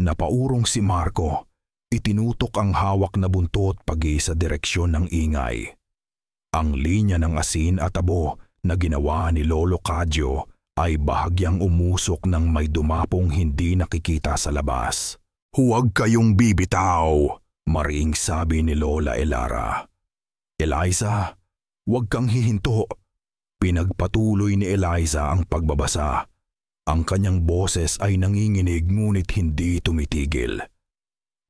Napaurong si Marco. Itinutok ang hawak na buntot pagi sa direksyon ng ingay. Ang linya ng asin at abo na ginawa ni Lolo Cadyo ay bahagyang umusok ng may dumapong hindi nakikita sa labas. Huwag kayong bibitaw, maring sabi ni Lola Elara. Eliza, huwag kang hihinto. Pinagpatuloy ni Eliza ang pagbabasa. Ang kanyang boses ay nanginginig ngunit hindi tumitigil.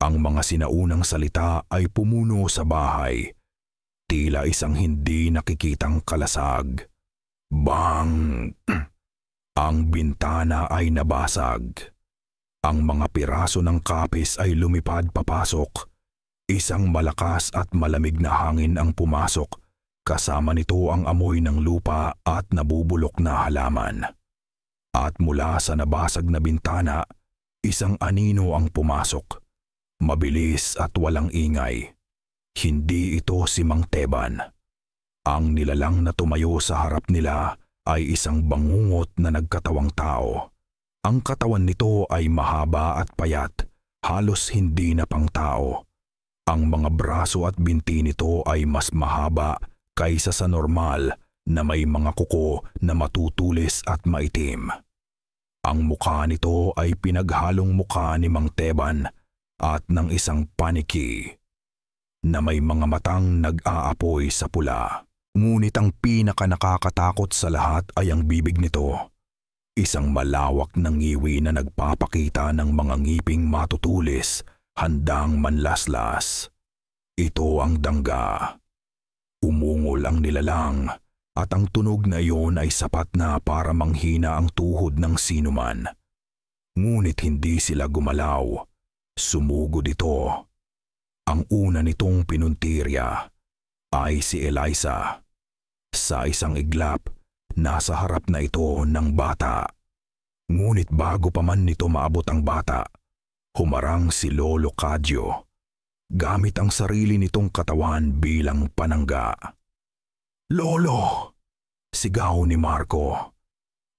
Ang mga sinaunang salita ay pumuno sa bahay. Tila isang hindi nakikitang kalasag. Bang! Ang bintana ay nabasag. Ang mga piraso ng kapis ay lumipad papasok. Isang malakas at malamig na hangin ang pumasok. Kasama nito ang amoy ng lupa at nabubulok na halaman. At mula sa nabasag na bintana, isang anino ang pumasok. Mabilis at walang ingay. Hindi ito si Mang Teban. Ang nilalang na tumayo sa harap nila ay isang bangungot na nagkatawang tao. Ang katawan nito ay mahaba at payat, halos hindi na pang tao. Ang mga braso at binti nito ay mas mahaba kaysa sa normal na may mga kuko na matutulis at maitim. Ang mukha nito ay pinaghalong mukha ni Mang Teban at ng isang paniki na may mga matang nag-aapoy sa pula. Ngunit ang pinakanakakatakot sa lahat ay ang bibig nito. Isang malawak na ngiwi na nagpapakita ng mga ngiping matutulis, handang manlaslas. Ito ang dangga. Umungol ang nilalang at ang tunog na iyon ay sapat na para manghina ang tuhod ng sinuman. Ngunit hindi sila gumalaw. Sumugod ito. Ang una nitong pinuntirya ay si Eliza. Sa isang iglap, nasa harap na ito ng bata. Ngunit bago pa man nito maabot ang bata, humarang si Lolo Cadyo, gamit ang sarili nitong katawan bilang panangga. "Lolo!" sigaw ni Marco.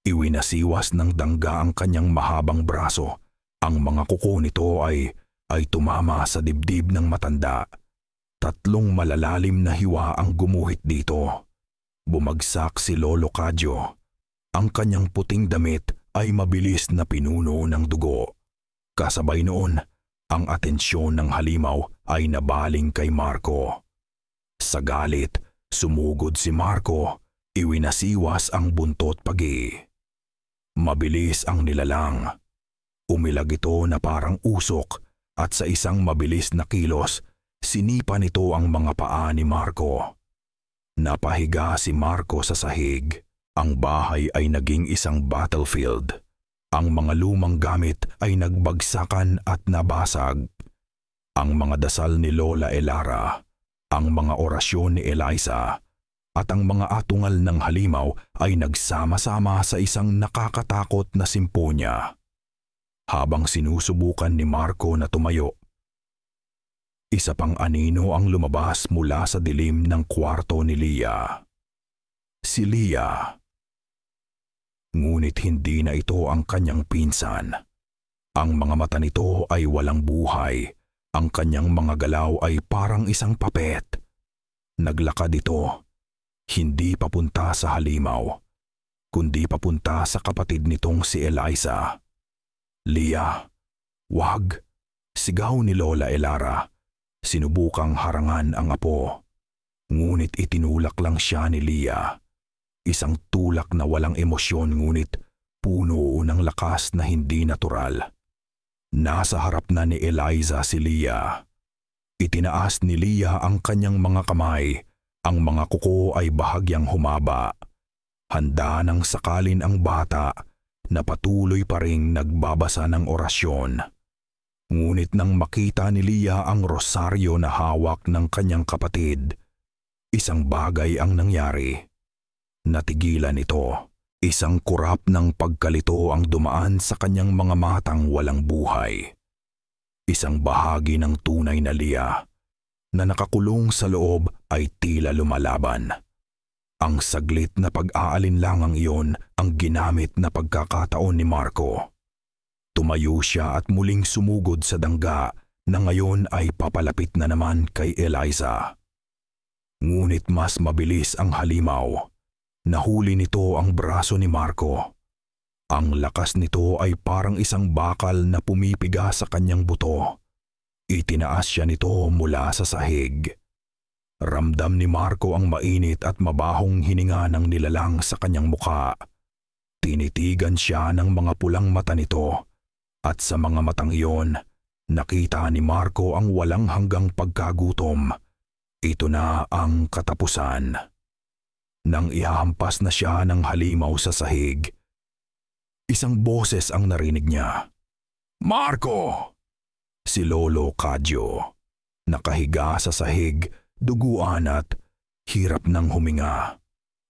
Iwinasiwas ng dangga ang kanyang mahabang braso. Ang mga kuko nito ay tumama sa dibdib ng matanda. 3 malalalim na hiwa ang gumuhit dito. Bumagsak si Lolo Cadyo. Ang kanyang puting damit ay mabilis na pinuno ng dugo. Kasabay noon, ang atensyon ng halimaw ay nabaling kay Marco. Sa galit, sumugod si Marco. Iwinasiwas ang buntot pagi. Mabilis ang nilalang. Umilag ito na parang usok at sa isang mabilis na kilos, sinipa nito ang mga paa ni Marco. Napahiga si Marco sa sahig. Ang bahay ay naging isang battlefield. Ang mga lumang gamit ay nagbagsakan at nabasag. Ang mga dasal ni Lola Elara, ang mga orasyon ni Eliza, at ang mga atungal ng halimaw ay nagsama-sama sa isang nakakatakot na simponya. Habang sinusubukan ni Marco na tumayo, isa pang anino ang lumabas mula sa dilim ng kwarto ni Lia. Si Lia. Ngunit hindi na ito ang kanyang pinsan. Ang mga mata nito ay walang buhay. Ang kanyang mga galaw ay parang isang papet. Naglakad ito, hindi papunta sa halimaw, kundi papunta sa kapatid nitong si Eliza. "Lia, wag!" sigaw ni Lola Elara. Sinubukang harangan ang apo. Ngunit itinulak lang siya ni Lia. Isang tulak na walang emosyon ngunit puno ng lakas na hindi natural. Nasa harap na ni Eliza si Lia. Itinaas ni Lia ang kanyang mga kamay. Ang mga kuko ay bahagyang humaba. Handa nang sakalin ang bata na patuloy pa ring nagbabasa ng orasyon. Ngunit nang makita ni Lia ang rosaryo na hawak ng kanyang kapatid, isang bagay ang nangyari. Natigilan ito. Isang kurap ng pagkalito ang dumaan sa kanyang mga matang walang buhay. Isang bahagi ng tunay na Lia na nakakulong sa loob ay tila lumalaban. Ang saglit na pag-aalinlangang iyon ang ginamit na pagkakataon ni Marco. Tumayo siya at muling sumugod sa dangga na ngayon ay papalapit na naman kay Eliza. Ngunit mas mabilis ang halimaw. Nahuli nito ang braso ni Marco. Ang lakas nito ay parang isang bakal na pumipiga sa kanyang buto. Itinaas siya nito mula sa sahig. Ramdam ni Marco ang mainit at mabahong hininga ng nilalang sa kanyang mukha. Tinitigan siya ng mga pulang mata nito. At sa mga matang iyon, nakita ni Marco ang walang hanggang pagkagutom. Ito na ang katapusan. Nang ihahampas na siya ng halimaw sa sahig, isang boses ang narinig niya. "Marco!" Si Lolo Cadyo. Nakahiga sa sahig, duguan at hirap ng huminga.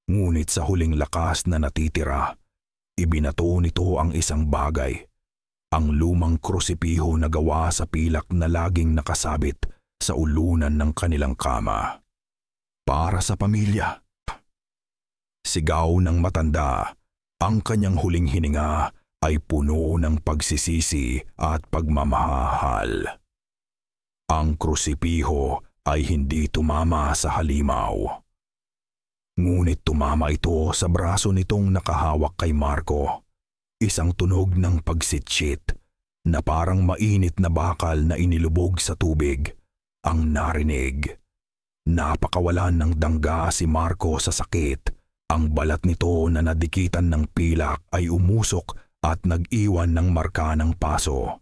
Ngunit sa huling lakas na natitira, ibinato nito ang isang bagay. ang lumang krusipiho na gawa sa pilak na laging nakasabit sa ulunan ng kanilang kama. Para sa pamilya. Sigaw ng matanda, ang kanyang huling hininga ay puno ng pagsisisi at pagmamahal. Ang krusipiho ay hindi tumama sa halimaw. Ngunit tumama ito sa braso nitong nakahawak kay Marco. Isang tunog ng pagsitsit na parang mainit na bakal na inilubog sa tubig ang narinig. Napakawalan ng dangga si Marco sa sakit. Ang balat nito na nadikitan ng pilak ay umusok at nag-iwan ng marka ng paso.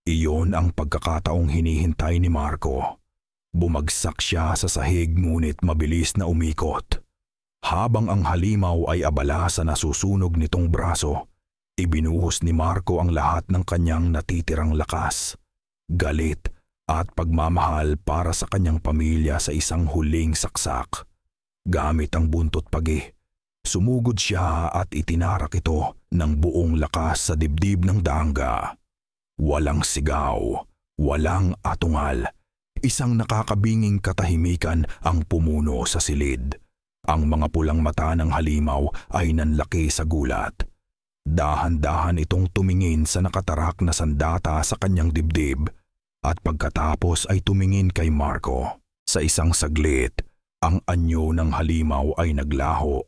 Iyon ang pagkakataong hinihintay ni Marco. Bumagsak siya sa sahig ngunit mabilis na umikot. Habang ang halimaw ay abala sa nasusunog nitong braso, ibinuhos ni Marco ang lahat ng kanyang natitirang lakas, galit at pagmamahal para sa kanyang pamilya sa isang huling saksak. Gamit ang buntot pagi, sumugod siya at itinarak ito ng buong lakas sa dibdib ng dangga. Walang sigaw, walang atungal. Isang nakakabinging katahimikan ang pumuno sa silid. Ang mga pulang mata ng halimaw ay nanlaki sa gulat. Dahan-dahan itong tumingin sa nakatarak na sandata sa kanyang dibdib at pagkatapos ay tumingin kay Marco. Sa isang saglit, ang anyo ng halimaw ay naglaho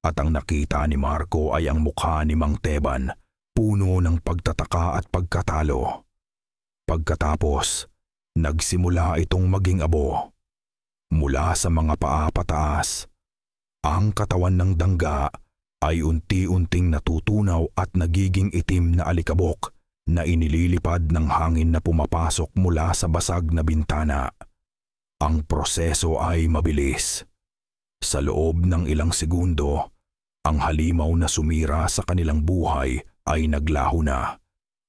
at ang nakita ni Marco ay ang mukha ni Mang Teban, puno ng pagtataka at pagkatalo. Pagkatapos, nagsimula itong maging abo. Mula sa mga paa pataas, ang katawan ng dangga ay unti-unting natutunaw at nagiging itim na alikabok na inililipad ng hangin na pumapasok mula sa basag na bintana. Ang proseso ay mabilis. Sa loob ng ilang segundo, ang halimaw na sumira sa kanilang buhay ay naglaho na.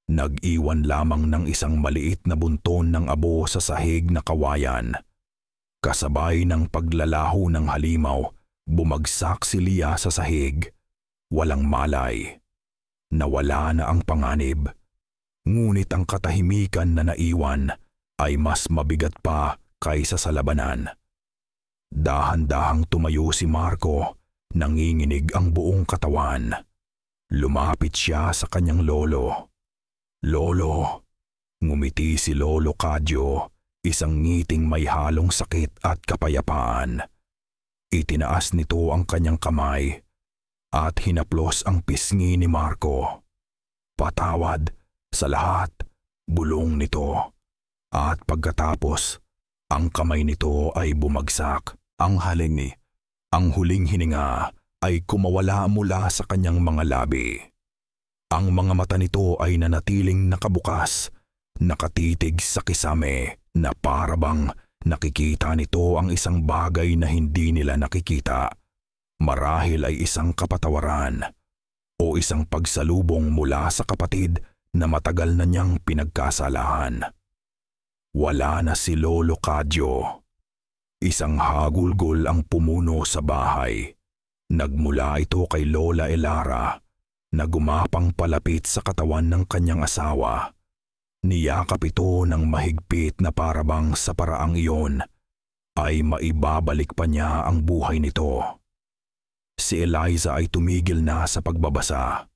Nag-iwan lamang ng isang maliit na bunton ng abo sa sahig na kawayan. Kasabay ng paglalaho ng halimaw, bumagsak si Lia sa sahig. Walang malay. Nawala na ang panganib. Ngunit ang katahimikan na naiwan ay mas mabigat pa kaysa sa labanan. Dahan-dahang tumayo si Marco, nanginginig ang buong katawan. Lumapit siya sa kanyang lolo. "Lolo," ngumiti si Lolo Cadyo, isang ngiting may halong sakit at kapayapaan. Itinaas nito ang kanyang kamay at hinaplos ang pisngi ni Marco. "Patawad sa lahat," bulong nito. At pagkatapos, ang kamay nito ay bumagsak. Ang huling hininga ay kumawala mula sa kanyang mga labi. Ang mga mata nito ay nanatiling nakabukas, nakatitig sa kisame na parabang nakikita nito ang isang bagay na hindi nila nakikita. Marahil ay isang kapatawaran o isang pagsalubong mula sa kapatid na matagal na niyang pinagkasalahan. Wala na si Lolo Cadyo. Isang hagulgol ang pumuno sa bahay. Nagmula ito kay Lola Elara na gumapang palapit sa katawan ng kanyang asawa. Niyakap ito ng mahigpit na parabang sa paraang iyon ay maibabalik pa niya ang buhay nito. Si Eliza ay tumigil na sa pagbabasa.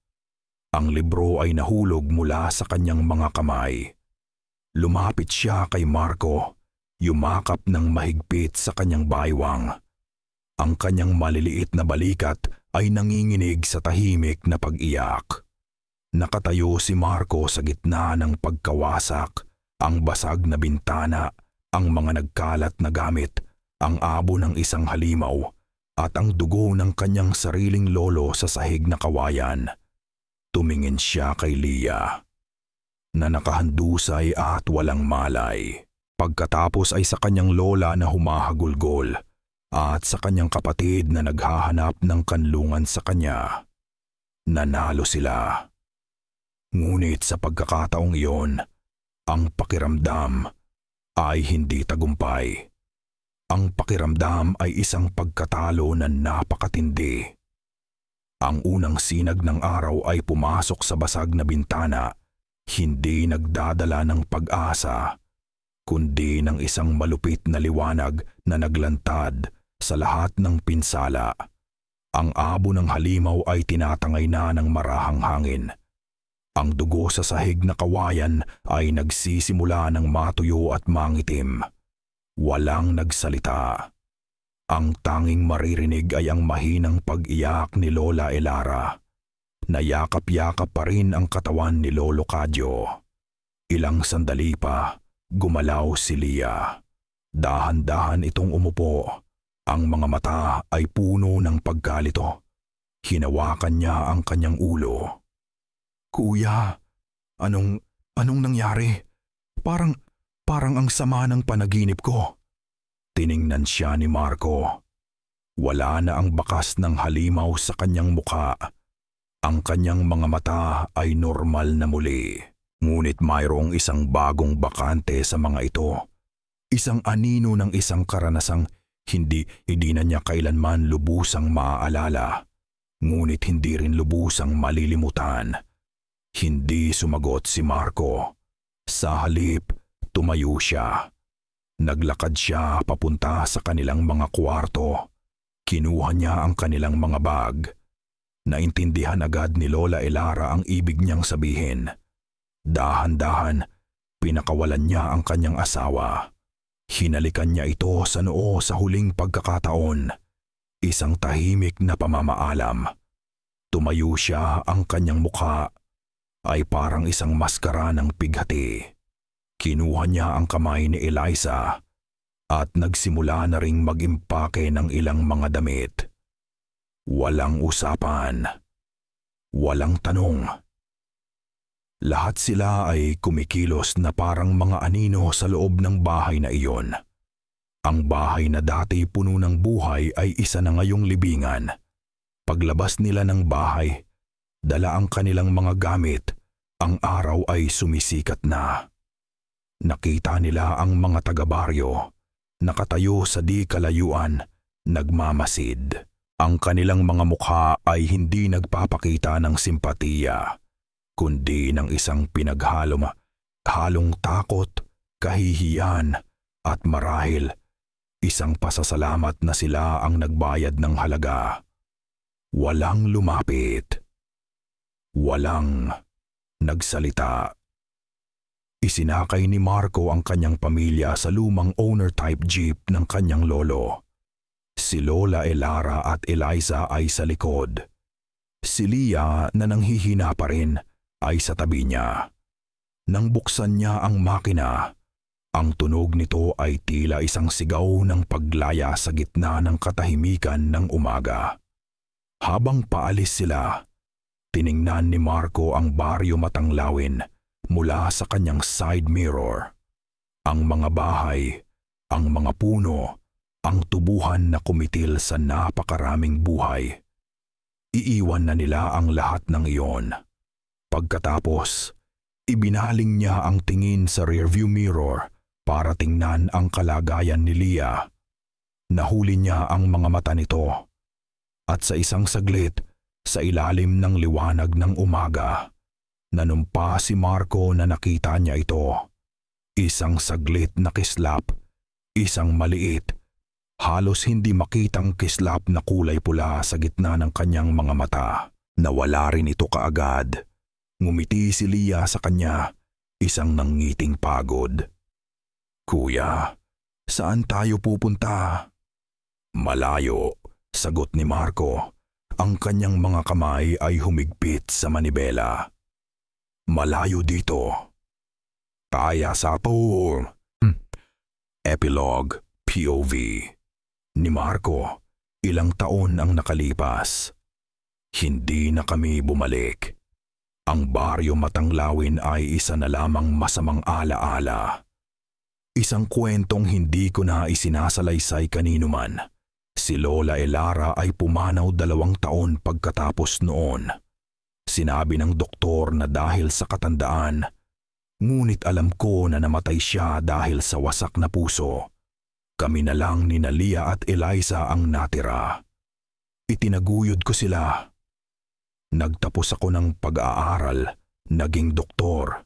Ang libro ay nahulog mula sa kanyang mga kamay. Lumapit siya kay Marco, yumakap ng mahigpit sa kanyang baywang. Ang kanyang maliliit na balikat ay nanginginig sa tahimik na pag-iyak. Nakatayo si Marco sa gitna ng pagkawasak, ang basag na bintana, ang mga nagkalat na gamit, ang abo ng isang halimaw, at ang dugo ng kanyang sariling lolo sa sahig na kawayan. Tumingin siya kay Lia, na nakahandusay at walang malay. Pagkatapos ay sa kanyang lola na humahagulgol at sa kanyang kapatid na naghahanap ng kanlungan sa kanya. Nanalo sila. Ngunit sa pagkakataong iyon, ang pakiramdam ay hindi tagumpay. Ang pakiramdam ay isang pagkatalo na napakatindi. Ang unang sinag ng araw ay pumasok sa basag na bintana hindi nagdadala ng pag-asa, kundi ng isang malupit na liwanag na naglantad sa lahat ng pinsala. Ang abo ng halimaw ay tinatangay na ng marahang hangin. Ang dugo sa sahig na kawayan ay nagsisimula ng matuyo at mangitim. Walang nagsalita. Ang tanging maririnig ay ang mahinang pag-iyak ni Lola Elara. Nayakap-yakap pa rin ang katawan ni Lolo Cadyo. Ilang sandali pa, gumalaw si Lia. Dahan-dahan itong umupo. Ang mga mata ay puno ng pagkalito. Hinawakan niya ang kanyang ulo. "Kuya, anong nangyari? Parang ang sama ng panaginip ko." Tiningnan siya ni Marco. Wala na ang bakas ng halimaw sa kanyang mukha. Ang kanyang mga mata ay normal na muli. Ngunit mayroong isang bagong bakante sa mga ito. Isang anino ng isang karanasang hindi na niya kailanman lubusang maaalala. Ngunit hindi rin lubusang malilimutan. Hindi sumagot si Marco. Sa halip, tumayo siya. Naglakad siya papunta sa kanilang mga kwarto. Kinuha niya ang kanilang mga bag. Naintindihan agad ni Lola Elara ang ibig niyang sabihin. Dahan-dahan, pinakawalan niya ang kanyang asawa. Hinalikan niya ito sa noo sa huling pagkakataon. Isang tahimik na pamamaalam. Tumayo siya, ang kanyang mukha ay parang isang maskara ng pighati. Kinuha niya ang kamay ni Eliza at nagsimula na ring mag-impake ng ilang mga damit. Walang usapan. Walang tanong. Lahat sila ay kumikilos na parang mga anino sa loob ng bahay na iyon. Ang bahay na dati puno ng buhay ay isa na ngayong libingan. Paglabas nila ng bahay, dala ang kanilang mga gamit. Ang araw ay sumisikat na. Nakita nila ang mga taga-baryo, nakatayo sa di kalayuan, nagmamasid. Ang kanilang mga mukha ay hindi nagpapakita ng simpatiya, kundi ng isang halong takot, kahihiyan, at marahil isang pasasalamat na sila ang nagbayad ng halaga. Walang lumapit. Walang nagsalita. Isinakay ni Marco ang kanyang pamilya sa lumang owner-type jeep ng kanyang lolo. Si Lola Elara at Eliza ay sa likod. Si Lia na nanghihina pa rin ay sa tabi niya. Nang buksan niya ang makina, ang tunog nito ay tila isang sigaw ng paglaya sa gitna ng katahimikan ng umaga. Habang paalis sila, tiningnan ni Marco ang baryo Matanglawin mula sa kanyang side mirror. Ang mga bahay, ang mga puno, ang tubuhan na kumitil sa napakaraming buhay. Iiwan na nila ang lahat ng iyon. Pagkatapos, ibinaling niya ang tingin sa rearview mirror para tingnan ang kalagayan ni Lia. Nahuli niya ang mga mata nito. At sa isang saglit, sa ilalim ng liwanag ng umaga, nanumpa si Marco na nakita niya ito. Isang saglit na kislap, isang maliit, halos hindi makitang kislap na kulay pula sa gitna ng kanyang mga mata. Nawala rin ito kaagad. Ngumiti si Lia sa kanya, isang nangiting pagod. "Kuya, saan tayo pupunta?" "Malayo," sagot ni Marco. Ang kanyang mga kamay ay humigpit sa manibela. "Malayo dito." "Kaya sa to." Epilogue POV. Ni Marco, ilang taon ang nakalipas. Hindi na kami bumalik. Ang baryo Matanglawin ay isa na lamang masamang alaala. Isang kwentong hindi ko na isinasalaysay kanino man. Si Lola Elara ay pumanaw 2 taon pagkatapos noon. Sinabi ng doktor na dahil sa katandaan, ngunit alam ko na namatay siya dahil sa wasak na puso. Kami na lang ni Lia at Eliza ang natira. Itinaguyod ko sila. Nagtapos ako ng pag-aaral, naging doktor,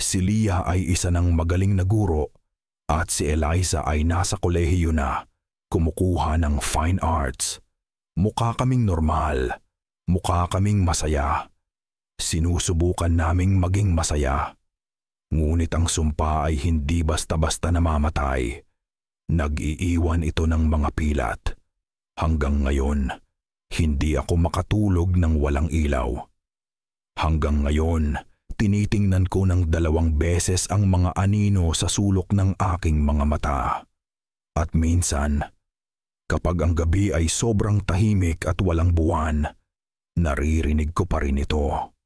Si Leah ay isa ng magaling na guro at si Eliza ay nasa kolehiyo na, kumukuha ng fine arts. Mukha kaming normal, mukha kaming masaya. Sinusubukan naming maging masaya. Ngunit ang sumpa ay hindi basta-basta namamatay. Nag-iiwan ito ng mga pilat. Hanggang ngayon, hindi ako makatulog ng walang ilaw. Hanggang ngayon, tinitingnan ko ng 2 beses ang mga anino sa sulok ng aking mga mata. At minsan, kapag ang gabi ay sobrang tahimik at walang buwan, naririnig ko pa rin ito.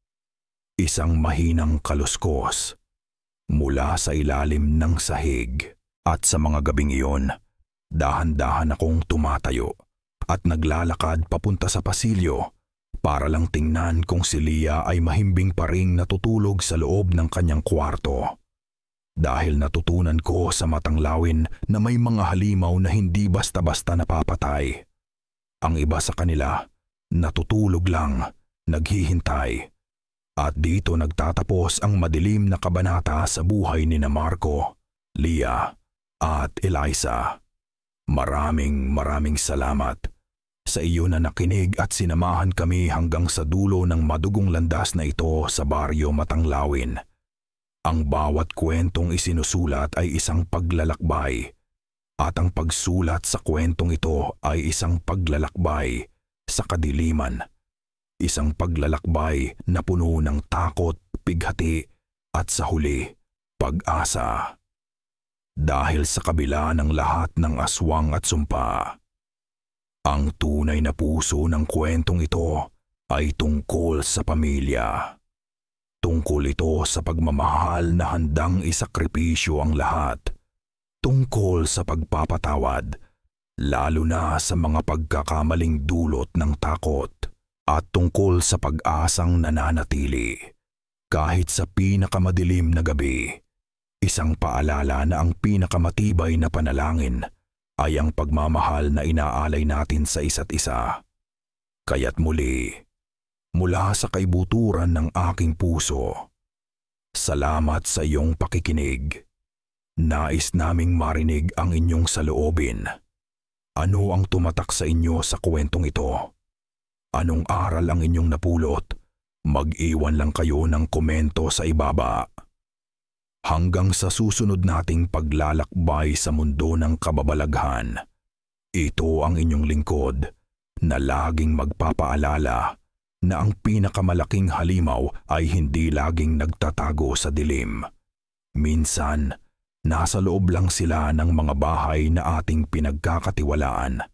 Isang mahinang kaluskos mula sa ilalim ng sahig. At sa mga gabing iyon, dahan-dahan akong tumatayo at naglalakad papunta sa pasilyo para lang tingnan kung si Leah ay mahimbing pa ring natutulog sa loob ng kanyang kwarto. Dahil natutunan ko sa matang lawin na may mga halimaw na hindi basta-basta napapatay. Ang iba sa kanila, natutulog lang, naghihintay. At dito nagtatapos ang madilim na kabanata sa buhay ni Marco, Leah, at Eliza. Maraming salamat sa iyo na nakinig at sinamahan kami hanggang sa dulo ng madugong landas na ito sa baryo Matanglawin. Ang bawat kwentong isinusulat ay isang paglalakbay at ang pagsulat sa kwentong ito ay isang paglalakbay sa kadiliman. Isang paglalakbay na puno ng takot, pighati at sa huli, pag-asa. Dahil sa kabila ng lahat ng aswang at sumpa, ang tunay na puso ng kwentong ito ay tungkol sa pamilya. Tungkol ito sa pagmamahal na handang isakripisyo ang lahat. Tungkol sa pagpapatawad, lalo na sa mga pagkakamaling dulot ng takot. At tungkol sa pag-asang nananatili kahit sa pinakamadilim na gabi. Isang paalala na ang pinakamatibay na panalangin ay ang pagmamahal na inaalay natin sa isa't isa. Kaya't muli, mula sa kaibuturan ng aking puso, salamat sa iyong pakikinig. Nais naming marinig ang inyong saloobin. Ano ang tumatak sa inyo sa kwentong ito? Anong aral ang inyong napulot? Mag-iwan lang kayo ng komento sa ibaba. Hanggang sa susunod nating paglalakbay sa mundo ng kababalaghan, ito ang inyong lingkod na laging magpapaalala na ang pinakamalaking halimaw ay hindi laging nagtatago sa dilim. Minsan, nasa loob lang sila ng mga bahay na ating pinagkakatiwalaan.